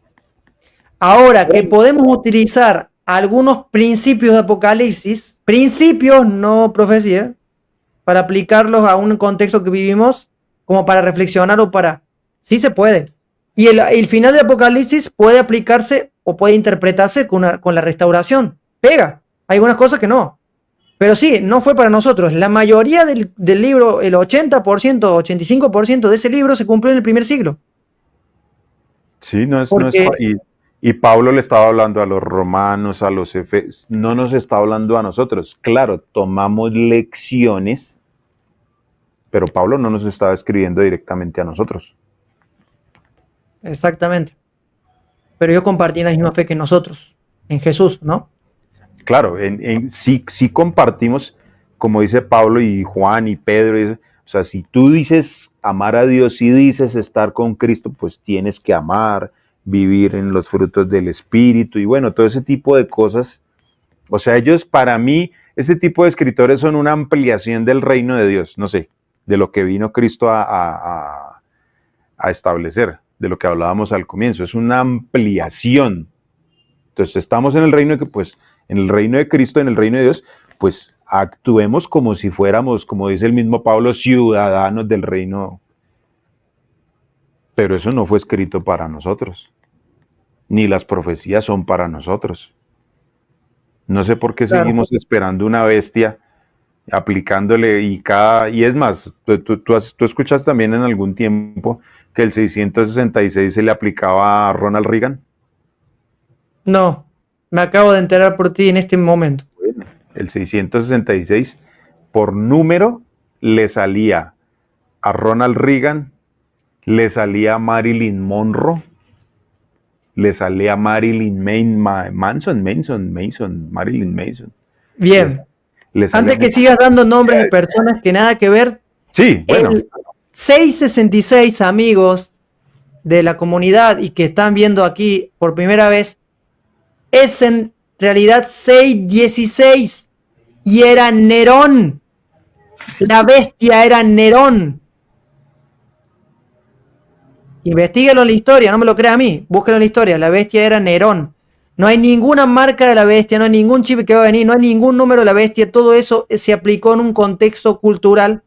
Ahora que podemos utilizar algunos principios de Apocalipsis, principios, no profecías, para aplicarlos a un contexto que vivimos, como para reflexionar o para... Sí se puede. Y el final de Apocalipsis puede aplicarse o puede interpretarse con la restauración. Pega. Hay algunas cosas que no. Pero sí, no fue para nosotros. La mayoría del libro, el 80%, 85% de ese libro se cumplió en el primer siglo. Sí, no es Porque, y Pablo le estaba hablando a los romanos, a los efesios, no nos está hablando a nosotros. Claro, tomamos lecciones, pero Pablo no nos estaba escribiendo directamente a nosotros. exactamente. Pero yo compartí la misma fe que nosotros, en Jesús, ¿no? Claro, sí compartimos, como dice Pablo y Juan y Pedro, o sea, si tú dices amar a Dios y dices estar con Cristo, pues tienes que amar, vivir en los frutos del Espíritu y bueno, todo ese tipo de cosas. O sea, ellos, para mí, ese tipo de escritores son una ampliación del reino de Dios, no sé, de lo que vino Cristo a establecer, de lo que hablábamos al comienzo, es una ampliación. Entonces, estamos en el reino de, pues, en el reino de Cristo, en el reino de Dios, pues actuemos como si fuéramos, como dice el mismo Pablo, ciudadanos del reino. Pero eso no fue escrito para nosotros, ni las profecías son para nosotros. No sé por qué Claro. seguimos esperando una bestia, aplicándole y es más, tú escuchas también en algún tiempo que el 666 se le aplicaba a Ronald Reagan. No, me acabo de enterar por ti en este momento. Bueno, el 666 por número le salía a Ronald Reagan, le salía a Marilyn Monroe, le salía a Marilyn Manson, Marilyn Manson. Bien. Le Antes que sigas dando nombres de personas que nada que ver, sí, bueno. el 666 amigos de la comunidad y que están viendo aquí por primera vez, es en realidad 616 y era Nerón. La bestia era Nerón. Investíguelo en la historia, no me lo crea a mí, búsquelo en la historia. La bestia era Nerón. No hay ninguna marca de la bestia, no hay ningún chip que va a venir, no hay ningún número de la bestia. Todo eso se aplicó en un contexto cultural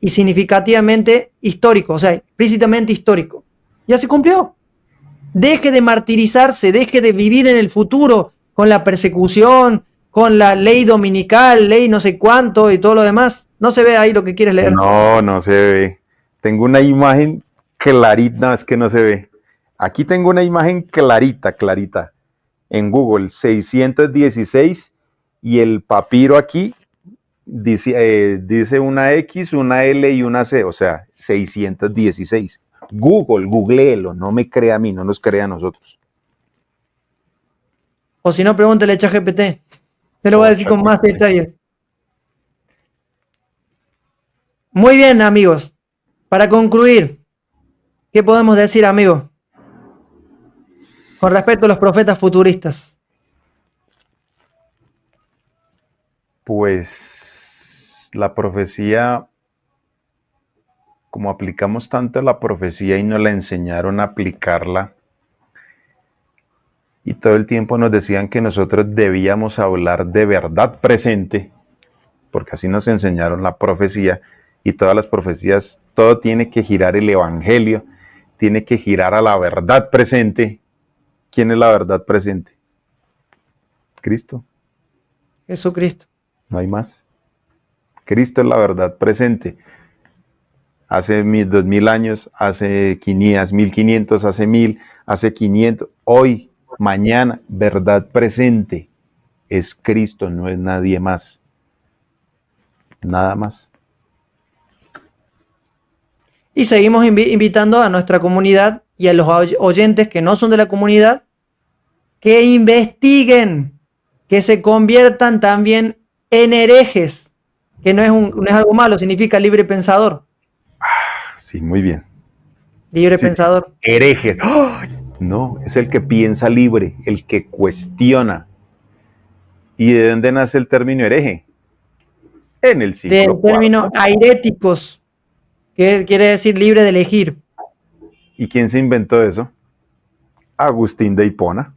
y significativamente histórico, o sea, explícitamente histórico. Ya se cumplió. Deje de martirizarse, deje de vivir en el futuro con la persecución, con la ley dominical, ley no sé cuánto y todo lo demás. No se ve ahí lo que quieres leer. No, no se ve. Tengo una imagen clarita, no, es que no se ve. Aquí tengo una imagen clarita. En Google, 616 y el papiro aquí dice una X, una L y una C, o sea, 616. Googleelo, no me crea a mí, no nos crea a nosotros. O si no, pregúntale a ChatGPT. Te lo voy a decir con más detalles. Muy bien, amigos. Para concluir, ¿qué podemos decir, amigos? Con respecto a los profetas futuristas. Pues la profecía, como aplicamos tanto la profecía y nos la enseñaron a aplicarla, y todo el tiempo nos decían que nosotros debíamos hablar de verdad presente, porque así nos enseñaron la profecía, y todas las profecías, todo tiene que girar el evangelio, tiene que girar a la verdad presente. ¿Quién es la verdad presente? Cristo. Jesucristo. No hay más. Cristo es la verdad presente. Hace 2000 años, hace 500, 1500, hace 1000, hace 500, hoy, mañana, verdad presente es Cristo, no es nadie más. Nada más. Y seguimos invitando a nuestra comunidad y a los oyentes que no son de la comunidad que investiguen, que se conviertan también en herejes, que no es algo malo, significa libre pensador. Sí, muy bien. libre Sí, pensador. hereje. ¡Ay! No, es el que piensa libre, el que cuestiona. ¿Y de dónde nace el término hereje? En el siglo Del término cuarto. airéticos, que quiere decir libre de elegir. ¿Y quién se inventó eso? Agustín de Hipona.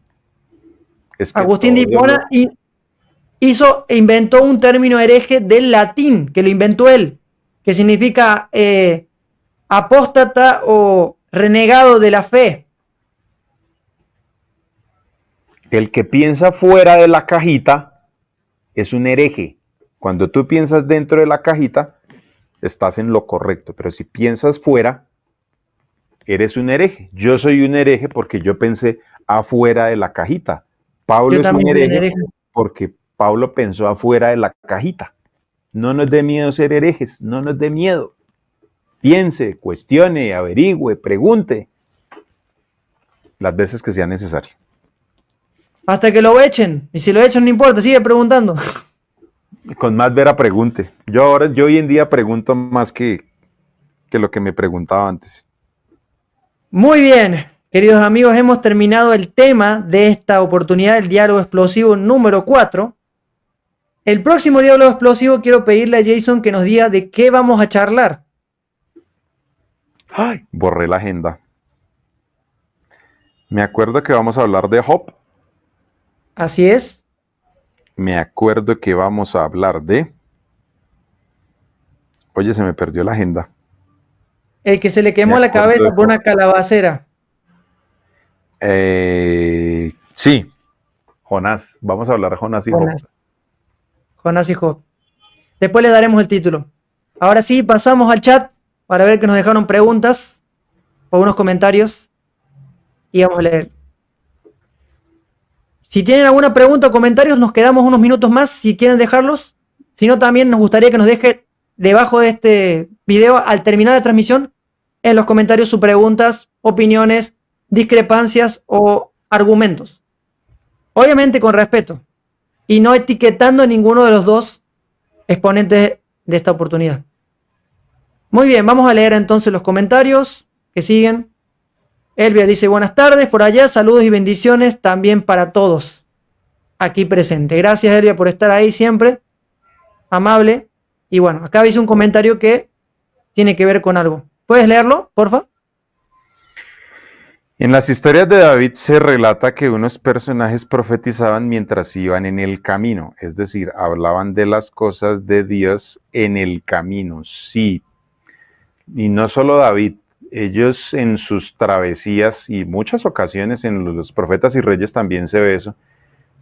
Es que Agustín de todo lo... Hipona inventó un término hereje del latín, que lo inventó él, que significa apóstata o renegado de la fe. El que piensa fuera de la cajita es un hereje. Cuando tú piensas dentro de la cajita, estás en lo correcto, pero si piensas fuera, eres un hereje. Yo soy un hereje porque yo pensé afuera de la cajita. Pablo Yo es un también soy un hereje hereje. porque Pablo pensó afuera de la cajita. No nos dé miedo ser herejes, no nos dé miedo. Piense, cuestione, averigüe, pregunte las veces que sea necesario. Hasta que lo echen. Y si lo echan, no importa, sigue preguntando. Con más vera pregunte. Yo hoy en día pregunto más que lo que me preguntaba antes. Muy bien, queridos amigos, hemos terminado el tema de esta oportunidad, el diálogo explosivo número 4. El próximo diálogo explosivo quiero pedirle a Jason que nos diga de qué vamos a charlar. Ay, borré la agenda. Me acuerdo que vamos a hablar de Job. Así es. Me acuerdo que vamos a hablar de... Oye, se me perdió la agenda. El que se le Me quemó la acuerdo cabeza de por Job. una calabacera. Sí, Jonás. Vamos a hablar de Jonás y Job. Jonás, Jonás y Job. Después le daremos el título. Ahora sí, pasamos al chat para ver que nos dejaron preguntas o unos comentarios y vamos a leer. Si tienen alguna pregunta o comentarios, nos quedamos unos minutos más si quieren dejarlos. Si no, también nos gustaría que nos dejen debajo de este video, al terminar la transmisión, en los comentarios sus preguntas, opiniones, discrepancias o argumentos. Obviamente con respeto y no etiquetando a ninguno de los dos exponentes de esta oportunidad. Muy bien, vamos a leer entonces los comentarios que siguen. Elvia dice buenas tardes por allá, saludos y bendiciones también para todos aquí presentes. Gracias Elvia por estar ahí siempre, amable. Y bueno, acá hice un comentario que tiene que ver con algo. ¿Puedes leerlo, porfa? En las historias de David se relata que unos personajes profetizaban mientras iban en el camino, es decir, hablaban de las cosas de Dios en el camino, sí. Y no solo David, ellos en sus travesías y muchas ocasiones en los profetas y reyes también se ve eso,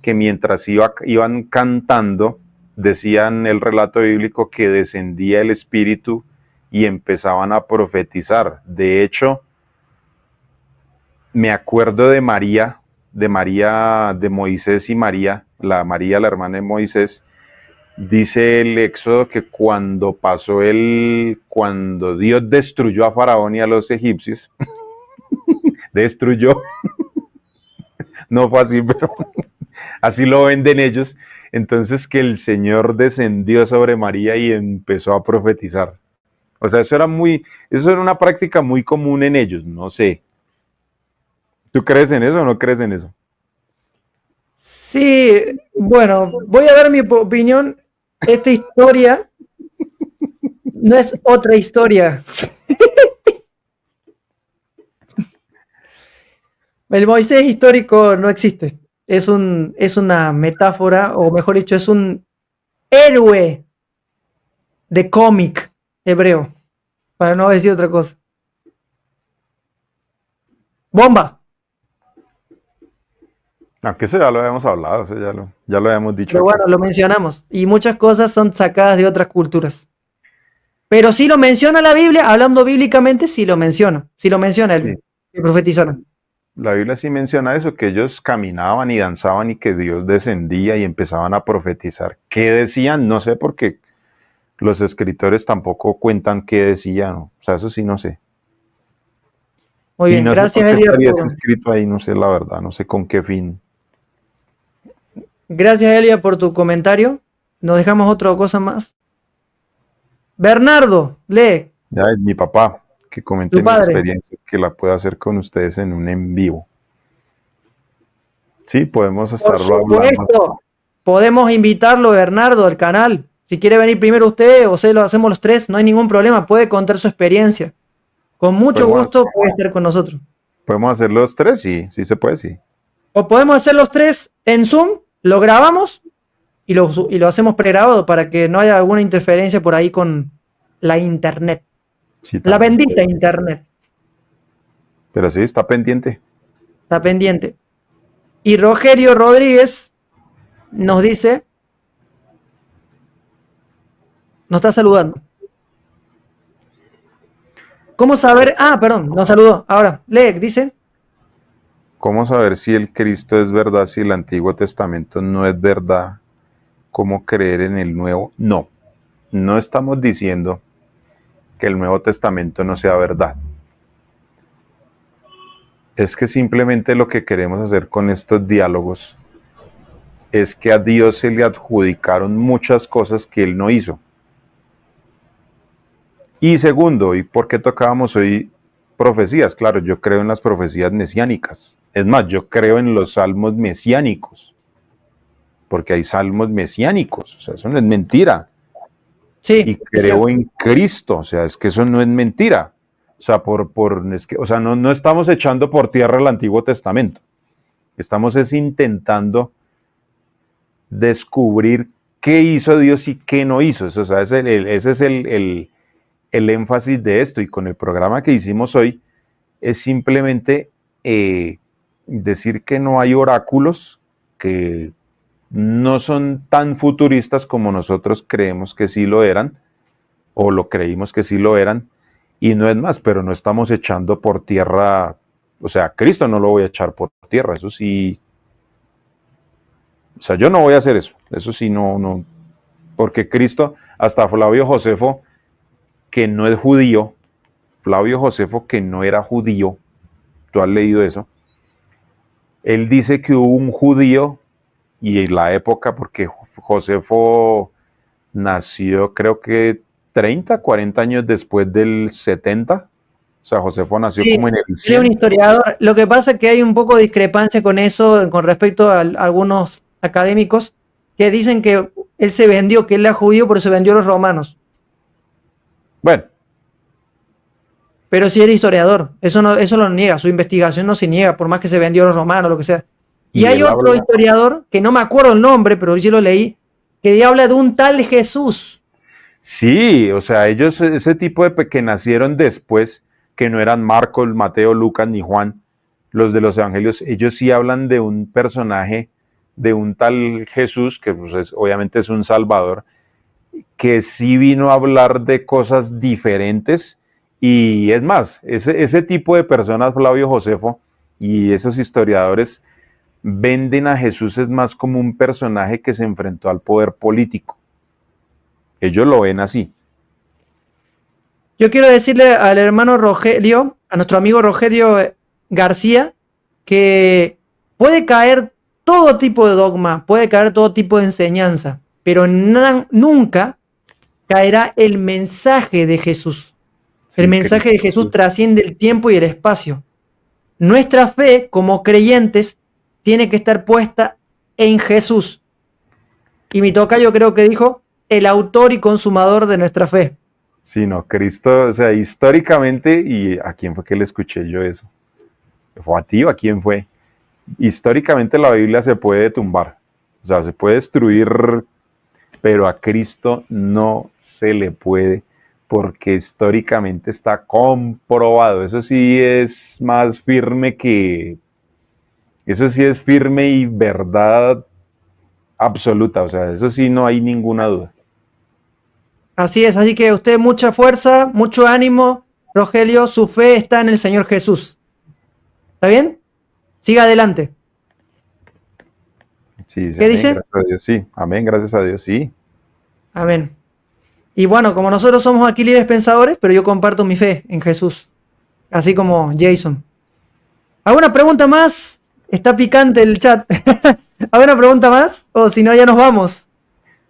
que mientras iban cantando, decían el relato bíblico que descendía el Espíritu y empezaban a profetizar. De hecho, me acuerdo de Moisés y María, la hermana de Moisés. Dice el Éxodo que cuando Dios destruyó a Faraón y a los egipcios, destruyó, no fue así, pero así lo venden ellos, entonces que el Señor descendió sobre María y empezó a profetizar. O sea, eso era una práctica muy común en ellos, no sé. ¿Tú crees en eso o no crees en eso? Sí, bueno, voy a dar mi opinión. Esta historia no es otra historia. El Moisés histórico no existe. Es una metáfora, o mejor dicho, es un héroe de cómic hebreo, para no decir otra cosa. ¡Bomba! Aunque eso ya lo habíamos hablado, eso ya lo habíamos dicho Pero aquí. bueno, lo mencionamos. Y muchas cosas son sacadas de otras culturas. Pero si lo menciona la Biblia, hablando bíblicamente, sí lo menciona. Sí lo menciona Sí. él, que profetizaron. La Biblia sí menciona eso, que ellos caminaban y danzaban y que Dios descendía y empezaban a profetizar. ¿Qué decían? No sé, porque los escritores tampoco cuentan qué decían. O sea, eso sí no sé. Muy Y bien, no sé por gracias qué Elia estaría eso escrito ahí, no sé la verdad, no sé con qué fin. gracias Elia por tu comentario. Nos dejamos otra cosa más. Bernardo, lee. Ya es mi papá. que comente Tu mi padre. experiencia, que la pueda hacer con ustedes en un en vivo. Sí, podemos Por estarlo hablando. supuesto, podemos invitarlo, Bernardo, al canal. Si quiere venir primero usted o se lo hacemos los tres, no hay ningún problema, puede contar su experiencia. Con mucho Podemos, gusto puede estar con nosotros. podemos hacer los tres, sí, sí se puede, sí. O podemos hacer los tres en Zoom, lo grabamos y lo hacemos pregrabado para que no haya alguna interferencia por ahí con la internet. Sí, La también. bendita internet Pero sí, está pendiente. está pendiente. Y Rogerio Rodríguez nos dice, nos está saludando. ¿Cómo saber? Ah, perdón, nos saludó. Ahora, lee, dice. ¿Cómo saber si el Cristo es verdad, si el Antiguo Testamento no es verdad? ¿Cómo creer en el Nuevo? No, no estamos diciendo que el Nuevo Testamento no sea verdad. Es que simplemente lo que queremos hacer con estos diálogos es que a Dios se le adjudicaron muchas cosas que Él no hizo. Y segundo, ¿y por qué tocábamos hoy profecías? Claro, yo creo en las profecías mesiánicas. Es más, yo creo en los salmos mesiánicos, porque hay salmos mesiánicos, o sea, eso no es mentira. Y Sí, creo en Cristo, o sea, es que eso no es mentira. O sea, no estamos echando por tierra el Antiguo Testamento. Estamos intentando descubrir qué hizo Dios y qué no hizo. O sea, ese es el énfasis de esto. Y con el programa que hicimos hoy es simplemente decir que no hay oráculos, que no son tan futuristas como nosotros creemos que sí lo eran, o lo creímos que sí lo eran, y no es más, pero no estamos echando por tierra, o sea, Cristo no lo voy a echar por tierra, eso sí, o sea, yo no voy a hacer eso sí no, porque Cristo, hasta Flavio Josefo, que no es judío, Flavio Josefo, que no era judío, tú has leído eso, él dice que hubo un judío, y en la época, porque Josefo nació creo que 30, 40 años después del 70, o sea, Josefo nació sí, como en el él es un 100. historiador. Lo que pasa es que hay un poco de discrepancia con eso, con respecto a algunos académicos que dicen que él se vendió, que él era judío, pero se vendió a los romanos. Bueno, Pero sí era historiador, eso no, eso lo niega, su investigación no se niega, por más que se vendió a los romanos, lo que sea. Y y hay él otro habla, historiador, que no me acuerdo el nombre, pero yo lo leí, que habla de un tal Jesús. sí, o sea, ellos, ese tipo de que nacieron después, que no eran Marcos, Mateo, Lucas ni Juan, los de los evangelios, ellos sí hablan de un personaje, de un tal Jesús, que pues obviamente es un salvador, que sí vino a hablar de cosas diferentes, y es más, ese tipo de personas, Flavio Josefo, y esos historiadores, venden a Jesús es más como un personaje que se enfrentó al poder político. Ellos lo ven así. Yo quiero decirle al hermano Rogelio, a nuestro amigo Rogelio García, que puede caer todo tipo de dogma, puede caer todo tipo de enseñanza, pero nunca caerá el mensaje de Jesús. El Sí, mensaje de Jesús Cristo. trasciende el tiempo y el espacio. Nuestra fe como creyentes tiene que estar puesta en Jesús. Y mi tocayo creo que dijo, el autor y consumador de nuestra fe. Sí, no, Cristo, o sea, históricamente, ¿y a quién fue que le escuché yo eso? ¿Fue a ti o a quién fue? Históricamente la Biblia se puede tumbar, o sea, se puede destruir, pero a Cristo no se le puede, porque históricamente está comprobado. Eso sí es más firme eso sí es firme y verdad absoluta, o sea, eso sí no hay ninguna duda. Así es, así que usted mucha fuerza, mucho ánimo, Rogelio, su fe está en el Señor Jesús. ¿Está bien? Siga adelante. Sí, sí, ¿Qué amén, dice? gracias a Dios, sí, amén, gracias a Dios, sí. Amén. Y bueno, como nosotros somos aquí líderes pensadores, pero yo comparto mi fe en Jesús, así como Jason. ¿Alguna pregunta más? Está picante el chat. ¿Alguna pregunta más? O si no, ya nos vamos.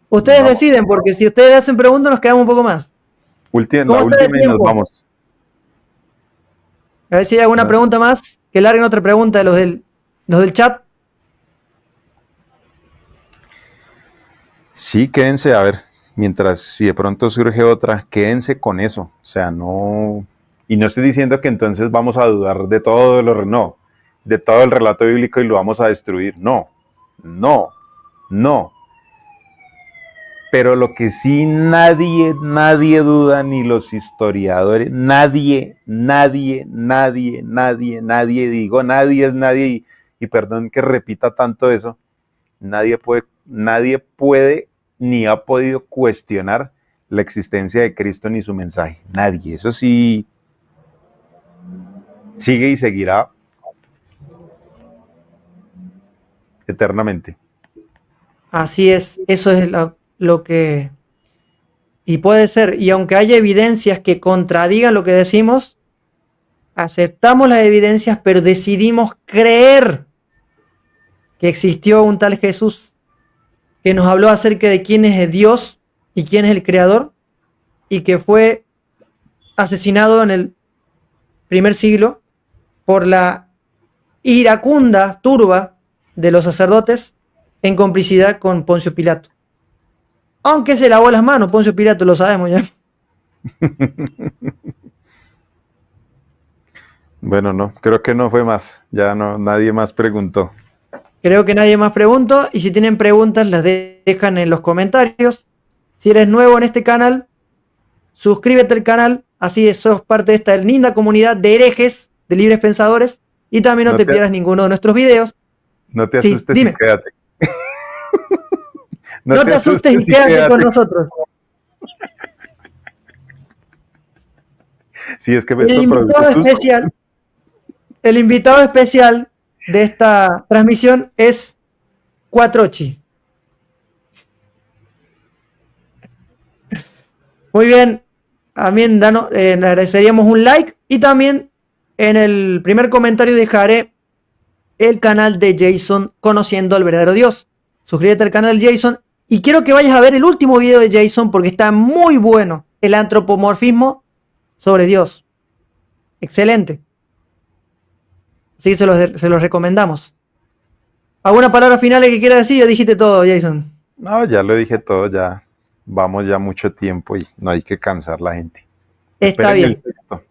Ustedes Vamos, deciden, porque si ustedes hacen preguntas, nos quedamos un poco más. la ¿Cómo está de última y nos tiempo? vamos. A ver si hay alguna pregunta más. Que larguen otra pregunta de los del chat. Sí, quédense, a ver, mientras si de pronto surge otra, quédense con eso. O sea, no. Y no estoy diciendo que entonces vamos a dudar de todo no, de todo el relato bíblico y lo vamos a destruir. No, no, no. Pero lo que sí nadie duda, ni los historiadores, nadie, digo, nadie es nadie, y perdón que repita tanto eso, nadie puede ni ha podido cuestionar la existencia de Cristo ni su mensaje. Nadie. Eso sí sigue y seguirá eternamente. Así es, eso es lo que... Y puede ser, y aunque haya evidencias que contradigan lo que decimos, aceptamos las evidencias, pero decidimos creer que existió un tal Jesús que nos habló acerca de quién es Dios y quién es el Creador, y que fue asesinado en el primer siglo por la iracunda turba de los sacerdotes en complicidad con Poncio Pilato. Aunque se lavó las manos, Poncio Pilato, lo sabemos ya. Bueno, no, creo que no fue más. Ya no, nadie más preguntó. Creo que nadie más preguntó, y si tienen preguntas las dejan en los comentarios. Si eres nuevo en este canal, suscríbete al canal, así sos parte de esta linda comunidad de herejes, de libres pensadores, y también no te pierdas ninguno de nuestros videos. No te asustes y quédate. No te asustes y quédate con nosotros. Sí, es que el invitado especial de esta transmisión es Cuatrochi. Muy bien, también le agradeceríamos un like, y también en el primer comentario dejaré el canal de Jason, Conociendo al Verdadero Dios. Suscríbete al canal de Jason, y quiero que vayas a ver el último video de Jason porque está muy bueno, el antropomorfismo sobre Dios. Excelente. Así que se los recomendamos. ¿Alguna palabra final que quiera decir? Ya dijiste todo, Jason. No, ya lo dije todo, ya vamos ya mucho tiempo y no hay que cansar la gente. Está bien. El sexto.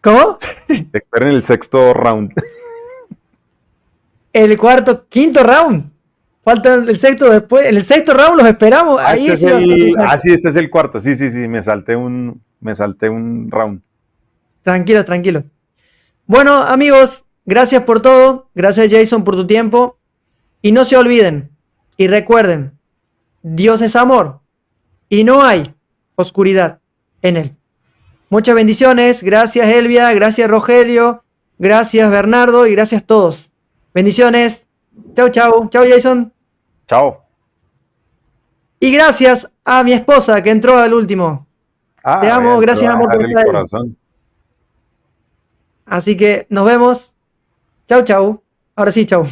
¿Cómo? Esperen el sexto round. El quinto round. Falta el sexto después. El sexto round los esperamos. Ahí sí, este es el cuarto. Sí, me salté un round. Tranquilo. Bueno, amigos, gracias por todo. Gracias, Jason, por tu tiempo. Y no se olviden y recuerden, Dios es amor y no hay oscuridad en él. Muchas bendiciones. Gracias, Elvia. Gracias, Rogelio. Gracias, Bernardo. Y gracias a todos. Bendiciones. Chau, Jason. Chao. Y gracias a mi esposa que entró al último. Te amo. Bien, gracias, amor, por estar ahí. Así que nos vemos. Chau. Ahora sí, chau.